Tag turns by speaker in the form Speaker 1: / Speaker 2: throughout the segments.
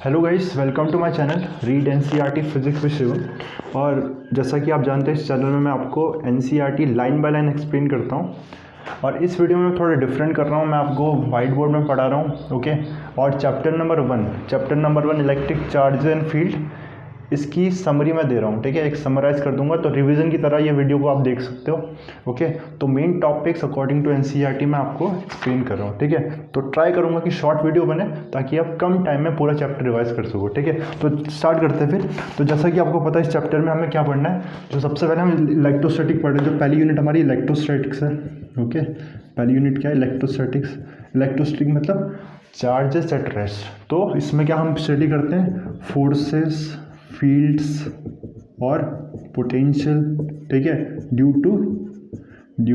Speaker 1: Hello guys, welcome to my channel read NCERT physics with Shivam. और जैसा कि आप जानते हैं, इस चैनल में मैं आपको NCERT line by line explain करता हूँ। और इस वीडियो में थोड़ा डिफरेंट कर रहा हूँ, मैं आपको वाइट बोर्ड में पढ़ा रहा हूँ, ओके। और chapter number one electric charge and field, इसकी समरी मैं दे रहा हूँ, ठीक है। एक समराइज़ कर दूंगा, तो रिवीजन की तरह ये वीडियो को आप देख सकते हो, ओके। तो main topics according to NCERT मैं आपको एक्सप्लेन कर रहा हूँ, ठीक है। तो ट्राई करूँगा कि शॉर्ट वीडियो बने ताकि आप कम टाइम में पूरा चैप्टर रिवाइज कर सको, ठीक है। तो स्टार्ट करते हैं फिर। तो जैसा कि आपको पता है, इस चैप्टर में हमें क्या पढ़ना है। जो सबसे पहले हम इलेक्ट्रोस्टैटिक पढ़ रहे हैं। जो पहली यूनिट हमारी इलेक्ट्रोस्टैटिक्स है, ओके। पहली यूनिट क्या है? इलेक्ट्रोस्टैटिक्स। इलेक्ट्रोस्टैटिक मतलब चार्जेस एट रेस्ट। तो इसमें क्या हम स्टडी करते हैं? फोर्सेस, फील्ड्स और पोटेंशियल, ठीक है, due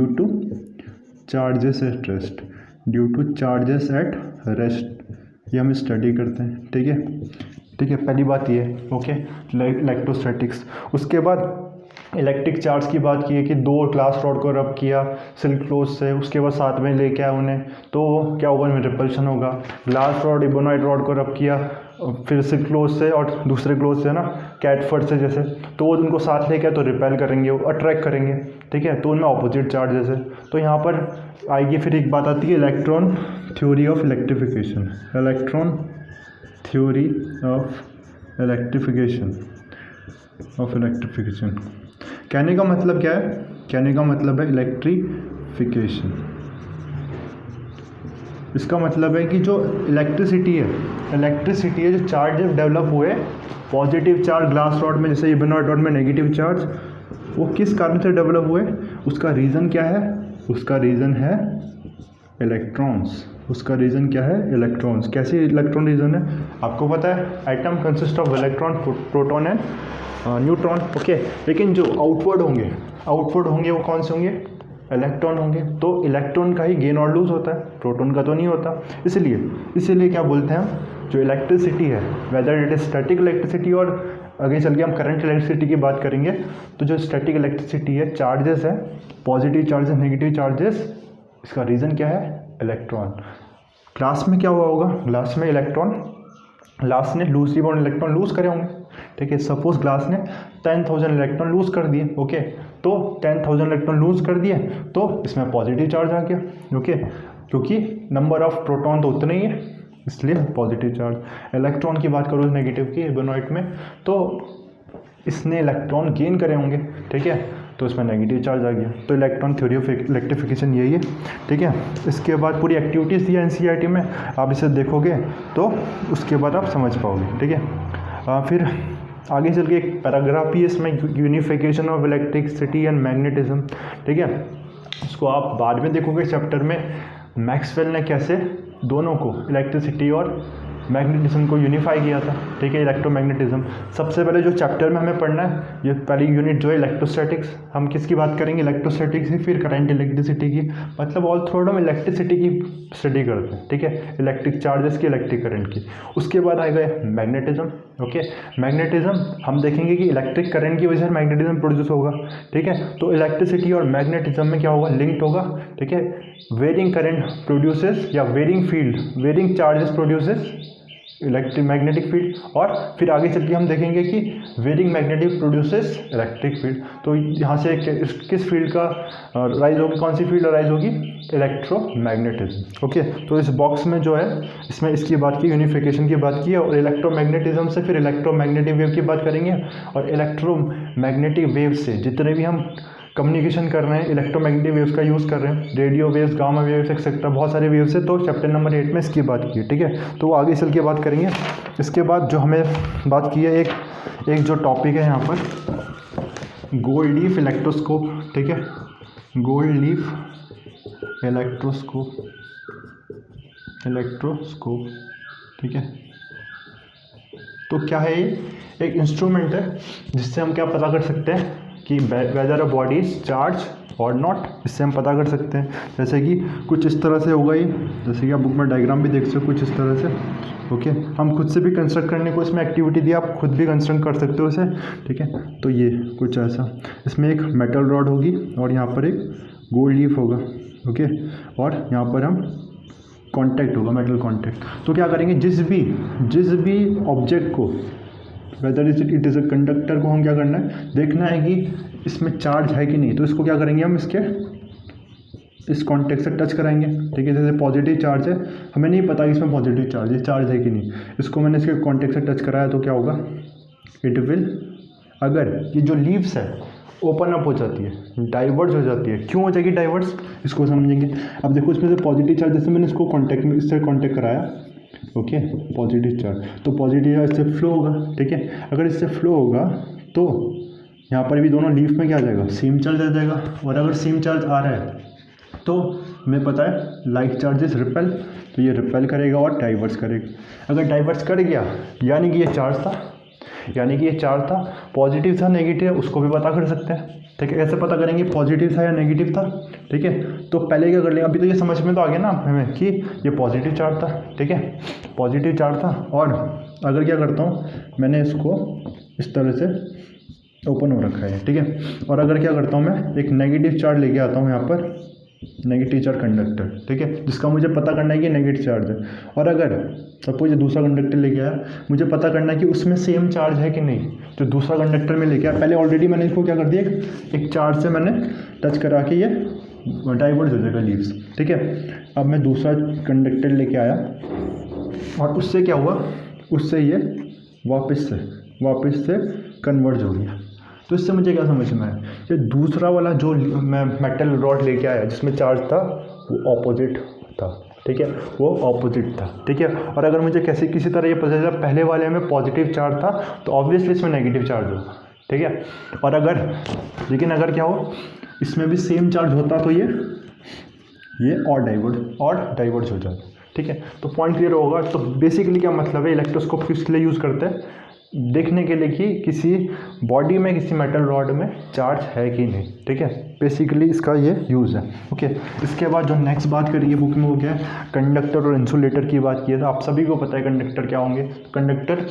Speaker 1: two charges at rest, ये हम स्टडी करते हैं, ठीक है। पहली बात ये, ओके, इलेक्ट्रोस्टैटिक्स। उसके बाद इलेक्ट्रिक चार्ज की बात की है कि दो ग्लास रॉड को रब किया सिल्क क्लोथ से, उसके बाद साथ में लेके आया उन्हें, तो क्या होगा? इनमें रिपल्शन होगा। ग्लास रॉड, इबोनाइट रॉड को रब किया फिर सिल्क क्लोथ से और दूसरे क्लोथ से ना, कैटफर्ड से जैसे, तो उनको साथ लेके तो रिपेल करेंगे, वो अट्रैक्ट करेंगे, ठीक है। तो उनमें ऑपोजिट चार्जेस है। तो यहाँ पर आएगी फिर एक बात आती है इलेक्ट्रॉन थ्योरी ऑफ इलेक्ट्रिफिकेशन। कहने का मतलब क्या है? कहने का मतलब है इलेक्ट्रिफिकेशन। इसका मतलब है कि जो इलेक्ट्रिसिटी है, जो चार्जेस डेवलप हुए, पॉजिटिव चार्ज ग्लास रॉड में, जैसे इबोनाइट रॉड में नेगेटिव चार्ज, वो किस कारण से डेवलप हुए? उसका रीज़न क्या है? उसका रीज़न है इलेक्ट्रॉन्स। इलेक्ट्रॉन्स। कैसे इलेक्ट्रॉन रीज़न है? आपको पता है, atom consist of electron, proton and neutron, okay. लेकिन जो आउटवर्ड होंगे वो कौन से होंगे? इलेक्ट्रॉन होंगे। तो इलेक्ट्रॉन का ही गेन और लूज होता है, प्रोटॉन का तो नहीं होता। इसलिए क्या बोलते हैं हम, जो इलेक्ट्रिसिटी है, whether it is static electricity, और आगे चल के हम करंट इलेक्ट्रिसिटी की बात करेंगे। तो जो स्टैटिक इलेक्ट्रिसिटी है, चार्जेस है, पॉजिटिव चार्जेस, नेगेटिव चार्जेस, इसका रीज़न क्या है? इलेक्ट्रॉन। ग्लास में क्या हुआ होगा? ग्लास में ग्लास ने लूजली बाउंड इलेक्ट्रॉन लूज करे होंगे, ठीक है। सपोज ग्लास ने 10,000 इलेक्ट्रॉन लूज कर दिए, ओके। तो 10,000 इलेक्ट्रॉन लूज कर दिए तो इसमें पॉजिटिव चार्ज आ गया, ओके, क्योंकि नंबर ऑफ प्रोटॉन तो उतने ही है, इसलिए पॉजिटिव चार्ज। इलेक्ट्रॉन की बात करूँ नेगेटिव की, इबोनाइट में, तो इसने इलेक्ट्रॉन गेन करे होंगे, ठीक है, तो इसमें नेगेटिव चार्ज आ गया। तो इलेक्ट्रॉन थ्योरी ऑफ इलेक्ट्रिफिकेशन यही है, ठीक है। इसके बाद पूरी एक्टिविटीज़ दी है एनसीईआरटी में, आप इसे देखोगे तो उसके बाद आप समझ पाओगे, ठीक है। फिर आगे चल के एक पैराग्राफ भी है इसमें, unification of electricity and magnetism, ठीक है। इसको आप बाद में देखोगे चैप्टर में, मैक्सवेल ने कैसे दोनों को, इलेक्ट्रिसिटी और मैग्नेटिज्म को यूनिफाई किया था, ठीक है, इलेक्ट्रोमैग्नेटिज्म। सबसे पहले जो चैप्टर में हमें पढ़ना है, ये पहली यूनिट जो है इलेक्ट्रोस्टैटिक्स, हम किसकी बात करेंगे? इलेक्ट्रोस्टैटिक्स की, फिर करंट इलेक्ट्रिसिटी की, मतलब ऑल थ्रू हम इलेक्ट्रिसिटी की स्टडी करते हैं, ठीक है, इलेक्ट्रिक चार्जेस की, इलेक्ट्रिक करंट की। उसके बाद आएगा मैग्नेटिज्म, ओके। मैग्नेटिज्म हम देखेंगे कि इलेक्ट्रिक करंट की वजह से मैग्नेटिज्म प्रोड्यूस होगा, ठीक है। तो इलेक्ट्रिसिटी और मैग्नेटिज्म में क्या होगा? लिंक्ड होगा, ठीक है। वेरिंग करंट प्रोड्यूसेस, या varying charges produces electric magnetic field, और फिर आगे चल के हम देखेंगे कि varying magnetic produces electric field. तो यहाँ से किस फील्ड का राइज होगी? कौन सी फील्ड राइज होगी? Electromagnetism, okay. तो इस बॉक्स में जो है, इसमें इसकी बात की, यूनिफिकेशन की बात की है, और इलेक्ट्रोमैग्नेटिज्म से फिर इलेक्ट्रोमैग्नेटिक वेव की बात करेंगे। और इलेक्ट्रोमैग्नेटिक वेव से जितने भी हम कम्युनिकेशन कर रहे हैं, इलेक्ट्रोमैग्नेटिक वेव्स का यूज़ कर रहे हैं, radio waves, gamma waves etcetera, बहुत सारे वेव्स है। तो चैप्टर नंबर 8 में इसकी बात की है, ठीक है। तो आगे चल के बात करेंगे। इसके बाद जो हमें बात की है, एक जो टॉपिक है यहाँ पर, गोल्ड लीफ इलेक्ट्रोस्कोप, ठीक है, गोल्ड लीफ इलेक्ट्रोस्कोप, ठीक है। तो क्या है ये? एक इंस्ट्रूमेंट है जिससे हम क्या पता कर सकते हैं कि weather a body is charge और नॉट, इससे हम पता कर सकते हैं। जैसे कि कुछ इस तरह से होगा ये, जैसे कि आप बुक में डायग्राम भी देख सकते हो, कुछ इस तरह से, ओके। हम खुद से भी कंस्ट्रक्ट करने को इसमें एक्टिविटी दी, आप खुद भी कंस्ट्रक्ट कर सकते हो इसे, ठीक है। तो ये कुछ ऐसा, इसमें एक मेटल रॉड होगी और यहाँ पर एक गोल्ड लीफ होगा, ओके। और यहाँ पर हम कांटेक्ट होगा, मेटल कांटेक्ट। तो क्या करेंगे, जिस भी ऑब्जेक्ट को, whether it is a conductor को हम क्या करना है, देखना है कि इसमें चार्ज है कि नहीं। तो इसको क्या करेंगे हम, इस कांटेक्ट से टच कराएंगे, ठीक है। जैसे पॉजिटिव चार्ज है, हमें नहीं पता कि इसमें पॉजिटिव चार्ज है कि नहीं, इसको मैंने इसके कांटेक्ट से टच कराया तो क्या होगा, इट विल, अगर ये जो लीव्स है ओपन अप हो जाती है, डाइवर्ज हो जाती है। क्यों हो जाएगी डाइवर्स, इसको समझेंगे। अब देखो इसमें से पॉजिटिव चार्ज, जैसे मैंने इसको कांटेक्ट में इससे कांटेक्ट कराया, ओके, पॉजिटिव चार्ज, तो पॉजिटिव चार्ज इससे फ्लो होगा, ठीक है। अगर इससे फ्लो होगा तो यहाँ पर भी दोनों लीफ में क्या आ जाएगा, सेम चार्ज आ जाएगा। और अगर सेम चार्ज आ रहा है तो हमें पता है लाइक चार्जेस रिपेल, तो ये रिपेल करेगा और डाइवर्स करेगा। अगर डाइवर्स कर गया यानी कि ये चार्ज था, पॉजिटिव था नेगेटिव, उसको भी पता कर सकते हैं, ठीक है। कैसे पता करेंगे पॉजिटिव था या नेगेटिव था, ठीक है। तो पहले क्या कर लेंगे, अभी तो ये समझ में तो आ गया ना हमें कि ये पॉजिटिव चार्ज था, ठीक है, पॉजिटिव चार्ज था। और अगर क्या करता हूँ, मैंने इसको इस तरह से ओपन हो रखा है, ठीक है। और अगर क्या करता हूँ, मैं एक नेगेटिव चार्ज लेके आता हूँ यहाँ पर, नेगेटिव चार्ज कंडक्टर, ठीक है, जिसका मुझे पता करना है कि नेगेटिव चार्ज है। और अगर सपोज ये दूसरा कंडक्टर लेके आया, मुझे पता करना है कि उसमें सेम चार्ज है कि नहीं, जो दूसरा कंडक्टर में लेके आया। पहले ऑलरेडी मैंने इसको क्या कर दिया, एक चार्ज से मैंने टच करा के ये डाइवर्ज हो जाएगा लीव्स, ठीक है। अब मैं दूसरा कंडक्टर लेके आया और उससे क्या हुआ, उससे ये वापस से कन्वर्ज हो गया। तो इससे मुझे क्या समझ में आया, ये दूसरा वाला जो मैं मेटल रॉड लेके आया जिसमें चार्ज था वो ऑपोजिट था, ठीक है, वो ऑपोजिट था, ठीक है। और अगर मुझे किसी तरह ये पता चला पहले वाले में पॉजिटिव चार्ज था तो ऑब्वियसली इसमें नेगेटिव चार्ज होगा, ठीक है। और अगर क्या हो, इसमें भी सेम चार्ज होता तो ये और डाइवर्ज हो जाता, ठीक है। तो पॉइंट क्लियर होगा। तो बेसिकली क्या मतलब है, इलेक्ट्रोस्कोप किस लिए यूज़ करते हैं, देखने के लिए कि किसी बॉडी में, किसी मेटल रॉड में चार्ज है कि नहीं, ठीक है। बेसिकली इसका ये यूज़ है, ओके। इसके बाद जो नेक्स्ट बात करी है बुक में वो क्या है, कंडक्टर और इंसुलेटर की बात की है। तो आप सभी को पता है कंडक्टर क्या होंगे, कंडक्टर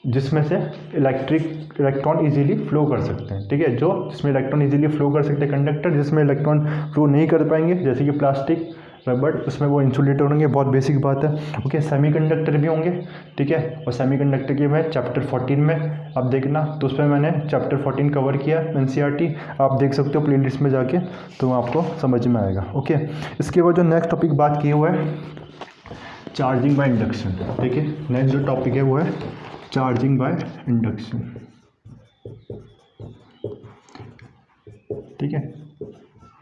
Speaker 1: जिसमें से इलेक्ट्रॉन इजीली फ्लो कर सकते हैं, ठीक है, जिसमें इलेक्ट्रॉन इजीली फ्लो कर सकते हैं कंडक्टर, जिसमें इलेक्ट्रॉन फ्लो नहीं कर पाएंगे जैसे कि प्लास्टिक, रबड़, उसमें वो इंसुलेटर होंगे, बहुत बेसिक बात है, ओके। सेमीकंडक्टर भी होंगे, ठीक है। और सेमीकंडक्टर की मैं चैप्टर 14 में आप देखना, तो उसमें मैंने चैप्टर 14 कवर किया NCERT, आप देख सकते हो प्लेलिस्ट में जाके, तो आपको समझ में आएगा, ओके। इसके बाद जो नेक्स्ट टॉपिक बात की हुआ है चार्जिंग बाय इंडक्शन, ठीक है। नेक्स्ट जो टॉपिक है वो है चार्जिंग बाय इंडक्शन, ठीक है।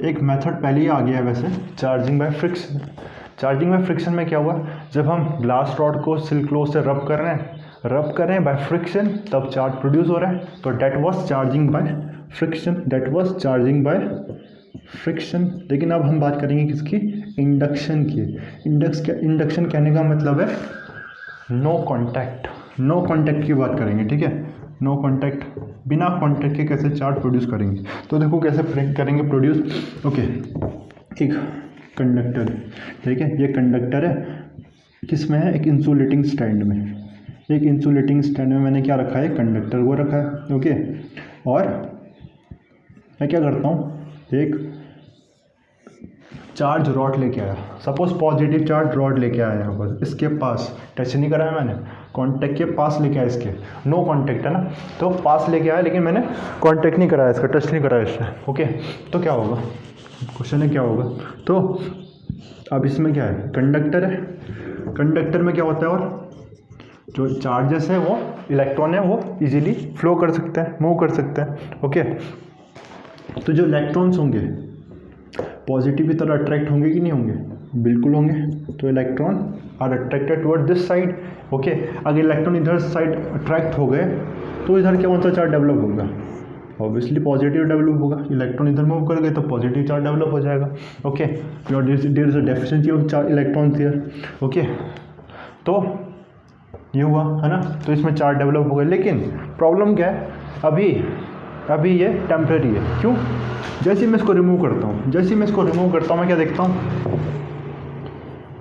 Speaker 1: एक मेथड पहले ही आ गया है वैसे, charging by friction. Charging by friction में क्या हुआ, जब हम ग्लास रॉड को सिल्क क्लोथ से रब कर रहे हैं बाय फ्रिक्शन, तब चार्ज प्रोड्यूस हो रहा है, तो that was charging by friction. लेकिन अब हम बात करेंगे किसकी, इंडक्शन की। इंडक्शन कहने का मतलब है नो कॉन्टैक्ट की बात करेंगे, ठीक है। नो कॉन्टैक्ट, बिना कॉन्टैक्ट के कैसे चार्ज प्रोड्यूस करेंगे, तो देखो कैसे करेंगे प्रोड्यूस, ओके। एक कंडक्टर है, ठीक है, ये कंडक्टर है, किसमें है, एक इंसुलेटिंग स्टैंड में। एक इंसुलेटिंग स्टैंड में मैंने क्या रखा है, कंडक्टर वो रखा है, ओके। और मैं क्या करता हूँ, एक चार्ज रॉड लेके आया, सपोज पॉजिटिव चार्ज रॉड लेके आया यहाँ पर, इसके पास टच नहीं कराया मैंने, कॉन्टैक्ट के पास लेके आया, इसके नो कॉन्टैक्ट है ना, तो पास लेके आया, लेकिन मैंने कॉन्टैक्ट नहीं कराया, इसका टच नहीं कराया इससे, ओके। तो क्या होगा, क्वेश्चन है क्या होगा, तो अब इसमें क्या है, कंडक्टर है, कंडक्टर में क्या होता है, और जो चार्जेस है वो इलेक्ट्रॉन है वो इजीली फ्लो कर सकते हैं, मूव कर सकते हैं, ओके। तो जो इलेक्ट्रॉन्स होंगे पॉजिटिव की तरह अट्रैक्ट होंगे कि नहीं होंगे, बिल्कुल होंगे। तो electron are attracted toward this side, okay. अगर इलेक्ट्रॉन इधर साइड अट्रैक्ट हो गए तो इधर कौन सा चार्ज डेवलप होगा, ऑब्वियसली पॉजिटिव डेवलप होगा। इलेक्ट्रॉन इधर मूव कर गए तो पॉजिटिव चार्ज डेवलप हो जाएगा, okay. There is a deficiency of electrons here, okay. तो ये हुआ है ना, तो इसमें चार्ज डेवलप हो गए, लेकिन प्रॉब्लम क्या है, अभी ये टेम्परेरी है। क्यों, जैसे ही मैं इसको रिमूव करता हूँ, मैं क्या देखता हूँ,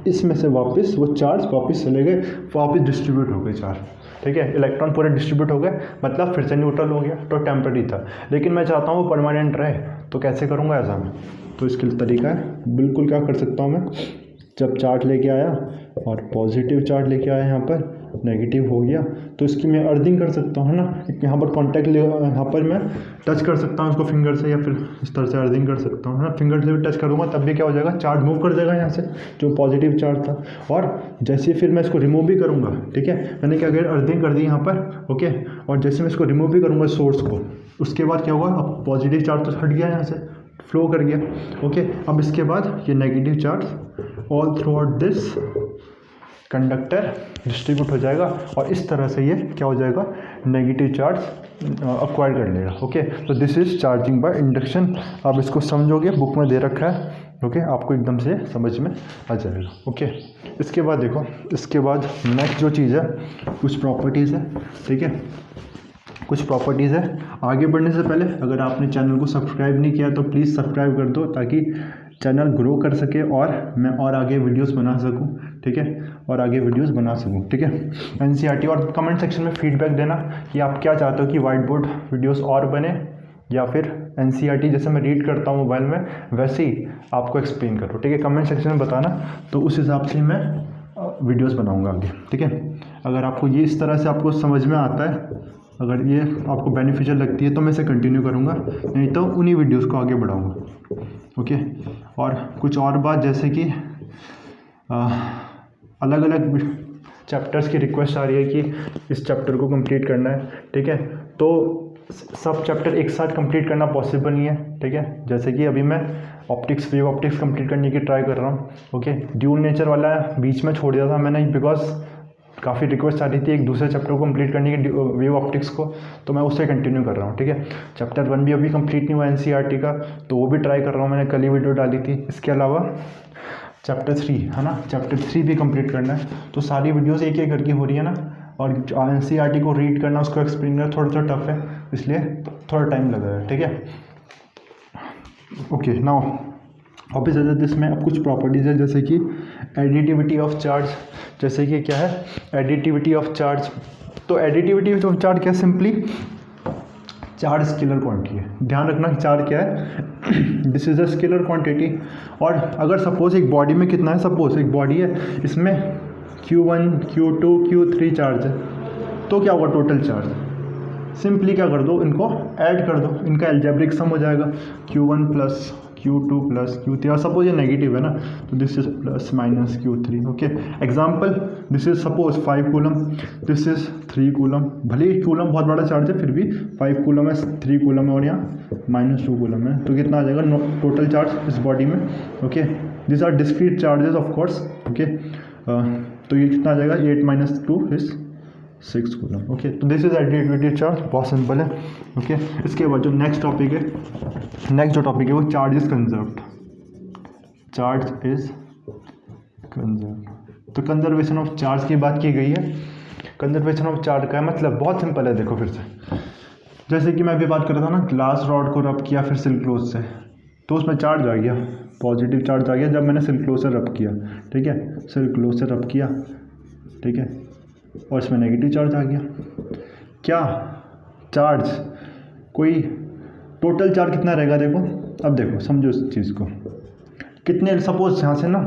Speaker 1: इसमें से वापस वो चार्ज वापस चले गए, वापस डिस्ट्रीब्यूट हो गए चार्ज, ठीक है। इलेक्ट्रॉन पूरे डिस्ट्रीब्यूट हो गए, मतलब फिर से न्यूट्रल हो गया, तो टेम्परेरी था। लेकिन मैं चाहता हूँ वो परमानेंट रहे, तो कैसे करूँगा ऐसा मैं, तो इसके लिए तरीका है, बिल्कुल क्या कर सकता हूँ मैं, जब चार्ज लेके आया और पॉजिटिव चार्ज लेके आया यहाँ पर नेगेटिव हो गया, तो इसकी मैं अर्थिंग कर सकता हूँ, है ना। यहाँ पर कॉन्टैक्ट यहाँ पर मैं टच कर सकता हूँ इसको फिंगर से, या फिर इस तरह से अर्थिंग कर सकता हूँ, है ना। फिंगर से भी टच करूँगा तब भी क्या हो जाएगा, चार्ज मूव कर जाएगा यहाँ से, जो पॉजिटिव चार्ज था। और जैसे फिर मैं इसको रिमूव भी करूँगा, ठीक है, मैंने क्या किया, अर्थिंग कर दी यहाँ पर, ओके। और जैसे मैं इसको रिमूव भी करूँगा सोर्स को, उसके बाद क्या होगा, अब पॉजिटिव चार्ज तो हट गया यहाँ से, फ्लो कर गया, ओके। अब इसके बाद ये negative charge all through out this conductor distribute हो जाएगा, और इस तरह से ये क्या हो जाएगा, नेगेटिव चार्ज अक्वायर कर लेगा, ओके। तो this is charging by induction. आप इसको समझोगे, बुक में दे रखा है, ओके, आपको एकदम से समझ में आ जाएगा, ओके। इसके बाद देखो, इसके बाद नेक्स्ट जो चीज़ है, कुछ प्रॉपर्टीज़ है, ठीक है, कुछ प्रॉपर्टीज़ है। आगे बढ़ने से पहले अगर आपने चैनल को सब्सक्राइब नहीं किया तो प्लीज़ सब्सक्राइब कर दो, ताकि चैनल ग्रो कर सके और मैं और आगे वीडियोस बना सकूं, ठीक है, और आगे वीडियोस बना सकूं, ठीक है। एनसीईआरटी, और कमेंट सेक्शन में फीडबैक देना कि आप क्या चाहते हो कि वाइट बोर्ड वीडियोस और बने, या फिर एनसीईआरटी जैसे मैं रीड करता हूँ मोबाइल में वैसे ही आपको एक्सप्लेन करो, ठीक है। कमेंट सेक्शन में बताना, तो उस हिसाब से मैं वीडियोज़ बनाऊँगा आगे, ठीक है। अगर आपको ये इस तरह से आपको समझ में आता है, अगर ये आपको बेनिफिशियल लगती है तो मैं इसे कंटिन्यू करूँगा, नहीं तो उन्हीं वीडियोस को आगे बढ़ाऊँगा, ओके। और कुछ और बात, जैसे कि अलग अलग चैप्टर्स की रिक्वेस्ट आ रही है कि इस चैप्टर को कंप्लीट करना है, ठीक है। तो सब चैप्टर एक साथ कंप्लीट करना पॉसिबल नहीं है, ठीक है। जैसे कि अभी मैं ऑप्टिक्स, वेव ऑप्टिक्स कंप्लीट करने की ट्राई कर रहा हूँ, ओके। ड्यूल नेचर वाला बीच में छोड़ दिया था मैंने, बिकॉज काफ़ी रिक्वेस्ट आ रही थी एक दूसरे चैप्टर को कंप्लीट करने की, वेव ऑप्टिक्स को, तो मैं उससे कंटिन्यू कर रहा हूँ, ठीक है। चैप्टर 1 भी अभी कंप्लीट नहीं हुआ एनसीईआरटी का, तो वो भी ट्राई कर रहा हूँ, मैंने कल ही वीडियो डाली थी। इसके अलावा चैप्टर 3 है ना, चैप्टर 3 भी कंप्लीट करना है, तो सारी वीडियोज़ एक एक करके हो रही है ना, और एनसीईआरटी को रीड करना, उसको एक्सप्लेन करना थोड़ा सा टफ है, इसलिए थोड़ा टाइम लगेगा, ठीक है, ओके। नाउ वापस आ जाते इसमें। अब कुछ प्रॉपर्टीज़ है, जैसे कि एडिटिविटी ऑफ चार्ज, जैसे कि क्या है एडिटिविटी ऑफ चार्ज। तो एडिटिविटी ऑफ चार्ज क्या, सिंपली चार्ज स्केलर क्वांटिटी है। ध्यान रखना चार्ज क्या है, this is a scalar quantity. और अगर सपोज एक बॉडी में कितना है, सपोज एक बॉडी है, इसमें Q1 Q2 Q3 चार्ज है, तो क्या होगा टोटल चार्ज, सिंपली क्या कर दो, इनको ऐड कर दो, इनका एल्जेब्रिक सम हो जाएगा, Q1 plus Q2 plus Q3, और सपोज ये नेगेटिव है ना, तो this is plus minus Q3, okay. Example, this is suppose 5 coulomb, this is 3 coulomb, भले ही कूलम बहुत बड़ा चार्ज है, फिर भी 5 कूलम है, 3 कूलम है, और यहाँ -2 कूलम है, तो कितना आ जाएगा टोटल चार्ज इस बॉडी में, okay. This are discrete charges of course, okay. तो ये कितना आ जाएगा, 8 - 2 इज 6 कूलम, ओके। तो दिस इज एडिटिविटी चार्ज, बहुत सिंपल है, ओके। इसके बाद जो नेक्स्ट टॉपिक है, नेक्स्ट जो टॉपिक है वो charge is conserved, charge is conserved. तो कंजर्वेशन ऑफ चार्ज की बात की गई है। कंजर्वेशन ऑफ चार्ज का मतलब बहुत सिंपल है, देखो फिर से, जैसे कि मैं अभी बात कर रहा था ना, ग्लास रॉड को रब किया फिर सिल्क्लोज से, तो उसमें चार्ज आ गया, पॉजिटिव चार्ज आ गया जब मैंने सिल्क्लोज से रब किया, ठीक है, सिल्क्लोज से रब किया, ठीक है, और इसमें नेगेटिव चार्ज आ गया। क्या चार्ज, कोई टोटल चार्ज कितना रहेगा, देखो अब देखो समझो इस चीज़ को, कितने, सपोज यहाँ से ना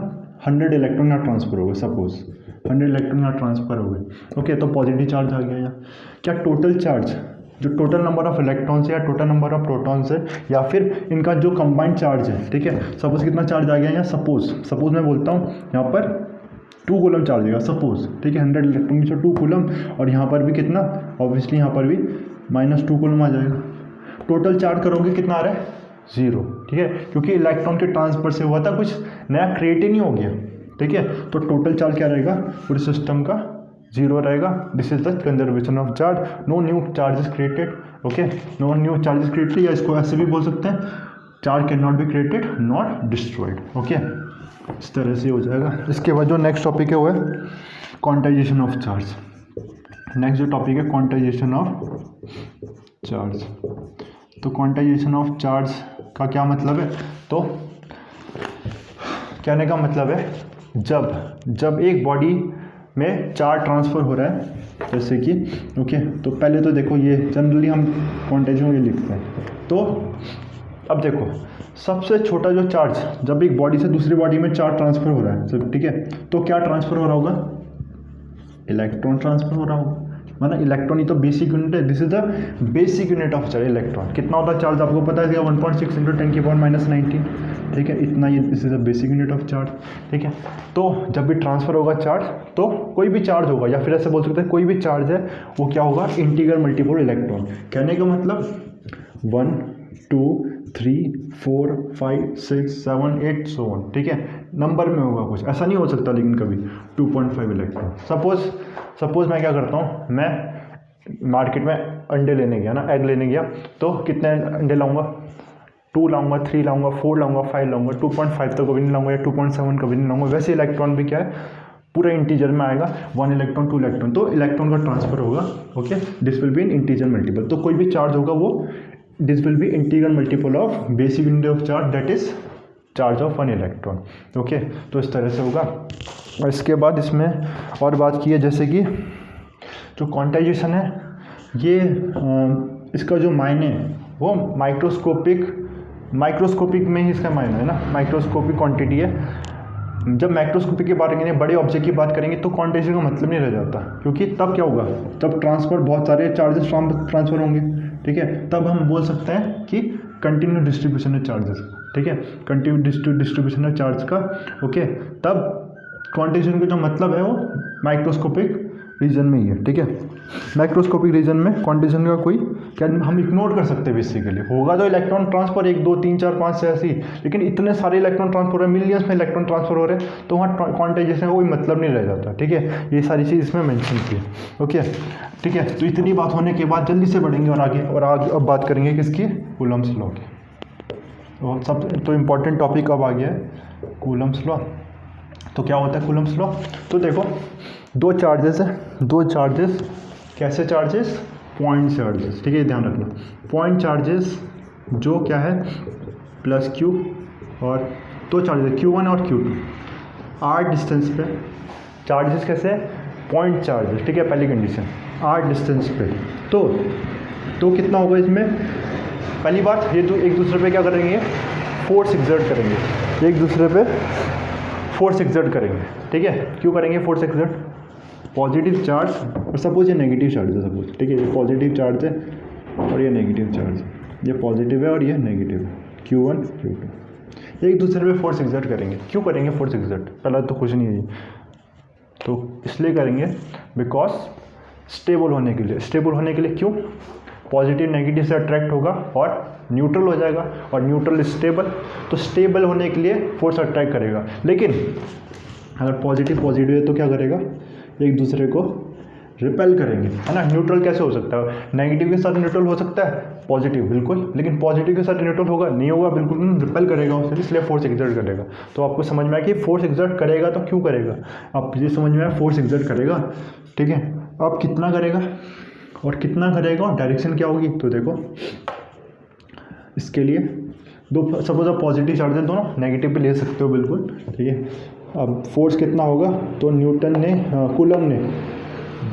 Speaker 1: 100 इलेक्ट्रॉन यहाँ ट्रांसफ़र हो गए, सपोज 100 इलेक्ट्रॉन यहाँ ट्रांसफ़र हो गए, ओके, तो पॉजिटिव चार्ज आ गया यहाँ। क्या टोटल चार्ज, जो टोटल नंबर ऑफ इलेक्ट्रॉन्स है या टोटल नंबर ऑफ प्रोटॉन्स है, या फिर इनका जो कंबाइंड चार्ज है, ठीक है, सपोज कितना चार्ज आ गया यहाँ, सपोज मैं बोलता हूँ यहाँ पर 2 कूलम चार्ज आएगा, सपोज, ठीक है, 100 इलेक्ट्रॉन की 2 कूलम, और यहाँ पर भी कितना, ऑब्वियसली यहाँ पर भी -2 कूलम आ जाएगा। टोटल चार्ज करोगे कितना आ रहा है, 0, ठीक है, क्योंकि इलेक्ट्रॉन के ट्रांसफर से हुआ था, कुछ नया क्रिएट ही नहीं हो गया, ठीक है। तो टोटल चार्ज क्या रहेगा, पूरे सिस्टम का 0 रहेगा। This is the conservation of charge, no new charges created, okay, no new charges created, या इसको ऐसे भी बोल सकते हैं, charge can not be created not destroyed, okay, इस तरह से हो जाएगा। इसके बाद जो नेक्स्ट टॉपिक है वो है क्वांटाइजेशन ऑफ चार्ज। नेक्स्ट जो टॉपिक है क्वांटाइजेशन ऑफ चार्ज। तो क्वांटाइजेशन ऑफ चार्ज का क्या मतलब है, तो कहने का मतलब है जब एक बॉडी में चार्ज ट्रांसफ़र हो रहा है, जैसे कि ओके, तो पहले तो देखो ये जनरली हम क्वांटाइजेशन ये लिखते हैं, तो अब देखो सबसे छोटा जो चार्ज जब एक बॉडी से दूसरी बॉडी में चार्ज ट्रांसफर हो रहा है सब, ठीक है, तो क्या ट्रांसफर हो रहा होगा, इलेक्ट्रॉन ट्रांसफर हो रहा होगा, मतलब इलेक्ट्रॉन ही तो बेसिक यूनिट है, this is the basic unit of charge electron. कितना होता है चार्ज आपको पता है, 1.6 × 10⁻⁻19, ठीक है, इतना ये this is the basic unit of charge, ठीक है। तो जब भी ट्रांसफर होगा चार्ज, तो कोई भी चार्ज होगा या फिर ऐसे बोल सकते हैं कोई भी चार्ज है वो क्या होगा, इंटीग्रल मल्टीपल इलेक्ट्रॉन। कहने का मतलब 1 2 3 4 5 6 7 8 so on, ठीक है, नंबर में होगा कुछ, ऐसा नहीं हो सकता लेकिन कभी 2.5 इलेक्ट्रॉन। सपोज मैं क्या करता हूँ, मैं मार्केट में अंडे लेने गया ना, एग लेने गया, तो कितने अंडे लाऊंगा, 2 लाऊंगा, 3 लाऊंगा, 4 लाऊंगा, 5 लाऊंगा, 2.5 तो कभी नहीं लाऊंगा या 2.7 कभी नहीं लाऊंगा। वैसे इलेक्ट्रॉन भी क्या है, पूरा इंटीजर में आएगा, 1 इलेक्ट्रॉन 2 इलेक्ट्रॉन, तो इलेक्ट्रॉन का ट्रांसफर होगा, okay, this will be in integer multiple. तो कोई भी चार्ज होगा वो this will be integral multiple of basic unit of charge, that is charge of 1 electron, okay. तो इस तरह से होगा। और इसके बाद इसमें और बात की है, जैसे कि जो क्वांटाइजेशन है, ये इसका जो मायने है वो माइक्रोस्कोपिक में ही इसका मायने है ना, माइक्रोस्कोपिक क्वांटिटी है। जब माइक्रोस्कोपिक की बात करेंगे, बड़े ऑब्जेक्ट की बात करेंगे, तो क्वांटाइजेशन का मतलब नहीं रह जाता, क्योंकि तब क्या होगा, तब ट्रांसफर बहुत सारे चार्जेस ट्रांसफर होंगे, ठीक है, तब हम बोल सकते हैं कि कंटिन्यू डिस्ट्रीब्यूशन है चार्जेस, ठीक है, कंटिन्यू डिस्ट्रीब्यूशन है चार्ज का, ओके। तब क्वांटाइजेशन का जो मतलब है वो माइक्रोस्कोपिक रीजन में ही है, ठीक है। माइक्रोस्कोपिक रीजन में क्वांटाइजेशन का कोई क्या हम इग्नोर कर सकते हैं बेसिकली। होगा तो इलेक्ट्रॉन ट्रांसफर 1 2 3 4 5 से ऐसी, लेकिन इतने सारे इलेक्ट्रॉन ट्रांसफर हो रहे हैं, मिलियंस में इलेक्ट्रॉन ट्रांसफर हो रहे हैं, तो वहाँ क्वांटाइजेशन का कोई मतलब नहीं रह जाता, ठीक है। ये सारी चीज़ इसमें मेंशन की, ओके, ठीक है। तो इतनी बात होने के बाद जल्दी से बढ़ेंगे और आगे अब बात करेंगे किसकी, कूलम्ब्स लॉ की। और सब तो इम्पॉर्टेंट टॉपिक अब आ गया है कूलम्ब्स लॉ। तो क्या होता है कूलम्ब्स लॉ, तो देखो दो चार्जेस है, दो चार्जेस, कैसे चार्जेस, पॉइंट चार्जेस, ठीक है, ध्यान रखना। पॉइंट चार्जेस जो क्या है प्लस क्यू, और दो चार्जेस Q1 और Q2 r डिस्टेंस पे। चार्जेस कैसे, पॉइंट चार्जेस, ठीक है, पहली कंडीशन r डिस्टेंस पे। तो कितना होगा इसमें, पहली बात ये तो एक दूसरे पे क्या करेंगे, फोर्स एक्सर्ट करेंगे, एक दूसरे पे फोर्स एक्सर्ट करेंगे, ठीक है। क्यों करेंगे फोर्स एक्सर्ट, पॉजिटिव चार्ज और सपोज ये नेगेटिव चार्ज है, सपोज, ठीक है, ये पॉजिटिव चार्ज है और ये नेगेटिव चार्ज है, ये पॉजिटिव है और ये नेगेटिव है, Q1 Q2, एक दूसरे पे फोर्स एक्सर्ट करेंगे। क्यों करेंगे फोर्स एक्सर्ट, पहला तो कुछ नहीं है, तो इसलिए करेंगे बिकॉज स्टेबल होने के लिए। स्टेबल होने के लिए क्यों, पॉजिटिव नेगेटिव से अट्रैक्ट होगा और न्यूट्रल हो जाएगा, और न्यूट्रल स्टेबल, तो स्टेबल होने के लिए फोर्स अट्रैक्ट करेगा। लेकिन अगर पॉजिटिव पॉजिटिव है तो क्या करेगा, एक दूसरे को रिपेल करेंगे, है ना। न्यूट्रल कैसे हो सकता है, नेगेटिव के साथ न्यूट्रल हो सकता है, पॉजिटिव बिल्कुल, लेकिन पॉजिटिव के साथ न्यूट्रल होगा नहीं, होगा बिल्कुल, रिपेल करेगा उससे, इसलिए फोर्स एक्सर्ट करेगा। तो आपको समझ में आया कि फोर्स एक्सर्ट करेगा तो क्यों करेगा, आप ये समझ में आया, फोर्स एक्सर्ट करेगा, ठीक है। अब कितना करेगा और कितना करेगा और डायरेक्शन क्या होगी, तो देखो इसके लिए दो, सपोज आप पॉजिटिव चार्ज है, दोनों नेगेटिव पे ले सकते हो बिल्कुल, ठीक है। अब फोर्स कितना होगा, तो न्यूटन ने कूलम ने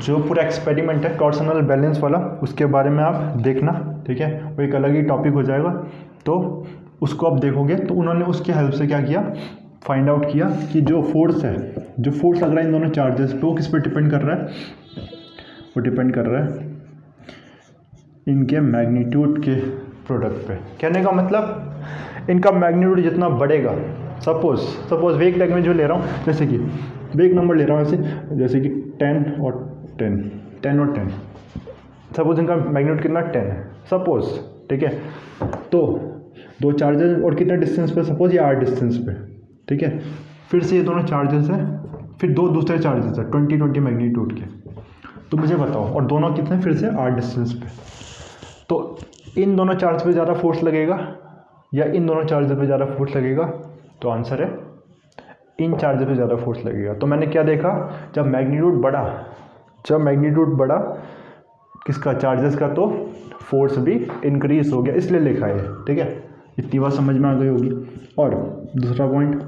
Speaker 1: जो पूरा एक्सपेरिमेंट है टॉर्सनल बैलेंस वाला, उसके बारे में आप देखना, ठीक है, वो एक अलग ही टॉपिक हो जाएगा, तो उसको आप देखोगे। तो उन्होंने उसकी हेल्प से क्या किया, फाइंड आउट किया कि जो फोर्स है, जो फोर्स लग रहा है इन दोनों चार्जेस पे, वो किस पे डिपेंड कर रहा है, वो डिपेंड कर रहा है इनके मैग्नीट्यूड के प्रोडक्ट पे। कहने का मतलब इनका मैग्नीट्यूड जितना बढ़ेगा, सपोज वेग लैंग्वेज जो ले रहा हूँ, जैसे कि वेग नंबर ले रहा हूँ ऐसे, जैसे कि 10 और 10, सपोज इनका मैग्नीट्यूड कितना 10 है सपोज, ठीक है। तो दो चार्जेस और कितना डिस्टेंस पे, सपोज ये r डिस्टेंस पे, ठीक है। फिर से ये दोनों चार्जेस हैं, फिर दो दूसरे चार्जेस हैं 20 मैग्नीट्यूड के, तो मुझे बताओ, और दोनों कितने, फिर से r डिस्टेंस पे। तो इन दोनों चार्ज पे ज़्यादा फोर्स लगेगा या इन दोनों चार्ज पे ज़्यादा फोर्स लगेगा, तो आंसर है इन चार्ज पे ज़्यादा फोर्स लगेगा। तो मैंने क्या देखा, जब मैग्नीट्यूड बढ़ा किसका, चार्जेस का, तो फोर्स भी इंक्रीज हो गया, इसलिए लिखा है, ठीक है। इतनी बात समझ में आ गई होगी। और दूसरा पॉइंट,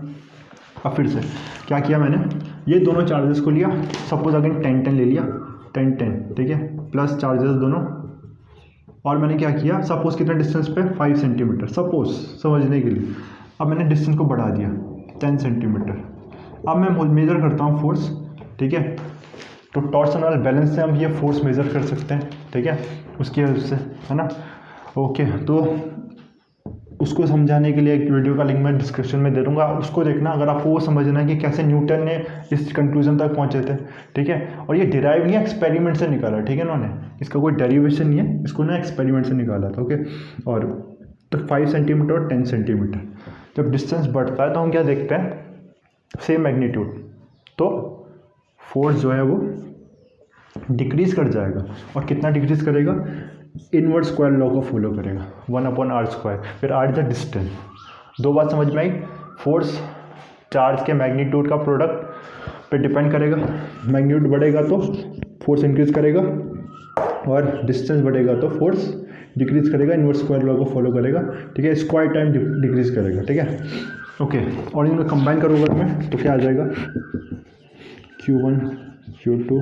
Speaker 1: अब फिर से क्या किया मैंने, ये दोनों चार्जेस को लिया, सपोज अगर 10 ले लिया, 10, ठीक है, प्लस चार्जेस दोनों और मैंने क्या किया, सपोज कितना डिस्टेंस पे 5 सेंटीमीटर, सपोज समझने के लिए। अब मैंने डिस्टेंस को बढ़ा दिया 10 सेंटीमीटर। अब मैं मेजर करता हूँ फोर्स, ठीक है। तो टॉर्सनल बैलेंस से हम ये फोर्स मेजर कर सकते हैं, ठीक है, उसकी हेल्प से, है ना। ओके, तो उसको समझाने के लिए एक वीडियो का लिंक मैं डिस्क्रिप्शन में दे दूँगा, उसको देखना अगर आपको वो समझना है कि कैसे न्यूटन ने इस कंक्लूजन तक पहुँचे थे, ठीक है। और ये डिराइव नहीं है, एक्सपेरिमेंट से निकाला, ठीक है, उन्होंने, इसका कोई डेरिवेशन नहीं है, इसको ना एक्सपेरिमेंट से निकाला था, ओके। और तो 5 सेंटीमीटर और 10 सेंटीमीटर जब डिस्टेंस बढ़ता है तो हम क्या देखते हैं, सेम मैग्नीट्यूड, तो फोर्स जो है वो डिक्रीज कर जाएगा। और कितना डिक्रीज करेगा, इनवर्स स्क्वायर लॉ को फॉलो करेगा, 1/r²। फिर r इज द डिस्टेंस। दो बात समझ में आई, फोर्स चार्ज के मैग्नीट्यूड का प्रोडक्ट पे डिपेंड करेगा, मैग्नीट्यूड बढ़ेगा तो फोर्स इंक्रीज करेगा, और डिस्टेंस बढ़ेगा तो फोर्स डिक्रीज करेगा, इनवर्स स्क्वायर लॉ को फॉलो करेगा, ठीक है, स्क्वायर टाइम डिक्रीज करेगा, ठीक है, ओके। और इनको कंबाइन करूँगा मैं तो क्या आ जाएगा, Q1 Q2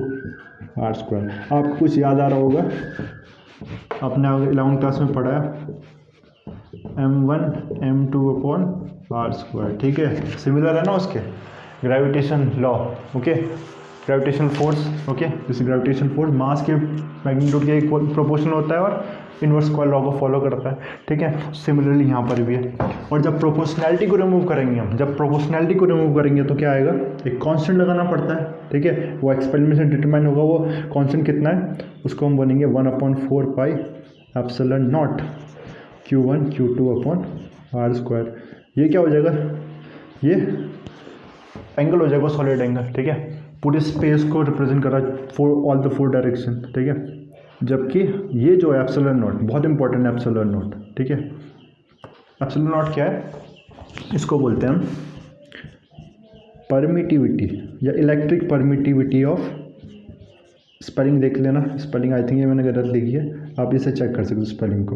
Speaker 1: r²। आपको कुछ याद आ रहा होगा, आपने 11वीं क्लास में पढ़ा है m1 m2/r², ठीक है, सिमिलर है ना उसके, gravitation law, okay, gravitational force, okay, जैसे ग्रेविटेशन फोर्स मास के मैग्नीट्यूड के प्रोपोर्शनल होता है और इनवर्स स्क्वायर लॉ को फॉलो करता है, ठीक है। सिमिलरली यहाँ पर भी है। और जब प्रोपोर्शनैलिटी को रिमूव करेंगे हम, जब प्रोपोर्शनैलिटी को रिमूव करेंगे तो क्या आएगा, एक कांस्टेंट लगाना पड़ता है, ठीक है, वो एक्सपेरिमेंट से डिटरमाइन होगा, वो कांस्टेंट कितना है, उसको हम बनेंगे 1/4πε0 Q1 Q2/r²। ये क्या हो जाएगा, ये एंगल हो जाएगा, सॉलिड एंगल, ठीक है, पूरे स्पेस को रिप्रेजेंट कर रहा है फॉर ऑल द 4 डायरेक्शन, ठीक है। जबकि ये जो है ε0, बहुत इंपॉर्टेंट है ε0, ठीक है। ε0 क्या है, इसको बोलते हैं हम परमिटिविटी या इलेक्ट्रिक परमिटिविटी ऑफ, स्पेलिंग देख लेना, स्पेलिंग आई थिंक ये मैंने गलत लिखी है, आप इसे चेक कर सकते हो स्पेलिंग को,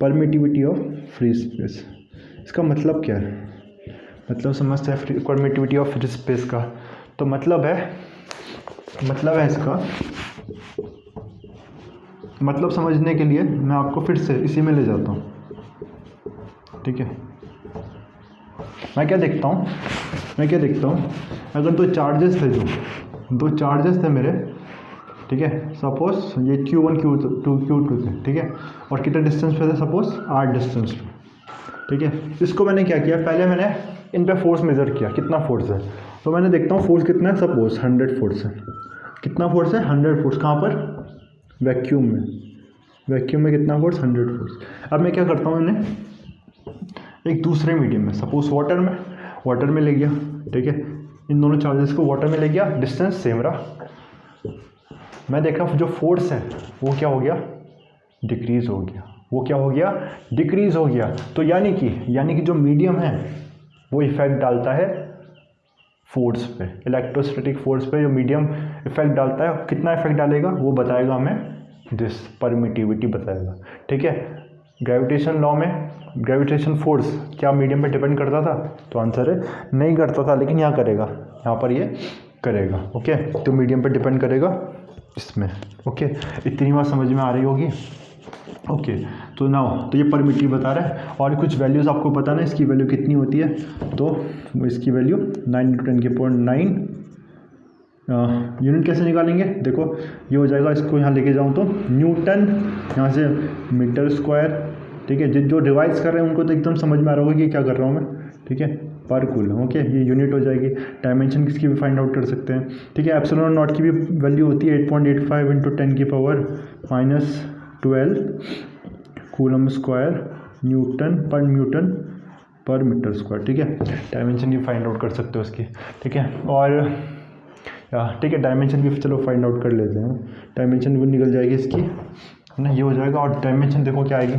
Speaker 1: परमिटिविटी ऑफ फ्री स्पेस। इसका मतलब क्या है, मतलब समझते हैं परमिटिविटी ऑफ फ्री स्पेस का, तो मतलब है इसका मतलब समझने के लिए मैं आपको फिर से इसी में ले जाता हूँ, ठीक है। मैं क्या देखता हूँ, अगर दो चार्जेस थे मेरे, ठीक है, सपोज ये Q1 Q2 थे, ठीक है, और कितने डिस्टेंस पे थे, सपोज r डिस्टेंस पे, ठीक है। इसको मैंने क्या किया, पहले मैंने इन पे फोर्स मेजर किया, कितना फोर्स है, तो मैंने देखता हूँ फोर्स कितना है, सपोज 100 फोर्स है, कितना फोर्स है, 100 फोर्स, कहाँ पर, वैक्यूम में कितना फोर्स, 100 फोर्स। अब मैं क्या करता हूँ, इन्हें एक दूसरे मीडियम में, सपोज वाटर में ले गया, ठीक है, इन दोनों चार्जेस को वाटर में ले गया, डिस्टेंस सेम रहा, मैं देखा जो फोर्स है वो क्या हो गया, डिक्रीज हो गया, तो यानी कि जो मीडियम है वो इफेक्ट डालता है फोर्स पे, इलेक्ट्रोस्टैटिक फोर्स पे जो मीडियम इफेक्ट डालता है, कितना इफेक्ट डालेगा वो बताएगा हमें, दिस परमिटिविटी बताएगा, ठीक है। ग्रेविटेशन लॉ में ग्रेविटेशन फोर्स क्या मीडियम पे डिपेंड करता था, तो आंसर है नहीं करता था, लेकिन यहाँ पर ये करेगा, ओके, तो मीडियम पे डिपेंड करेगा इसमें, ओके। इतनी बात समझ में आ रही होगी, ओके। तो ये परमिटिव बता रहा है, और कुछ वैल्यूज़ आपको पता ना, इसकी वैल्यू कितनी होती है, तो इसकी वैल्यू 9 × 10⁹ यूनिट कैसे निकालेंगे, देखो ये हो जाएगा, इसको यहाँ लेके जाऊँ तो न्यूटन, यहाँ से मीटर स्क्वायर, ठीक है, जो रिवाइज कर रहे हैं उनको तो एकदम समझ में आ रहा होगा कि क्या कर रहा हूँ मैं, ठीक है, पर कूलम, ओके, ये यूनिट हो जाएगी। डायमेंशन किसकी भी फाइंड आउट कर सकते हैं, ठीक है, ε0 की भी वैल्यू होती है 8.85 × 10⁻⁻12 कूलम स्क्वायर न्यूटन पर मीटर स्क्वायर, ठीक है। डायमेंशन भी फाइंड आउट कर सकते हो उसकी, ठीक है, और ठीक है, डायमेंशन भी चलो फाइंड आउट कर लेते हैं, डायमेंशन वो निकल जाएगी इसकी, है ना, ये हो जाएगा। और डायमेंशन देखो क्या आएगी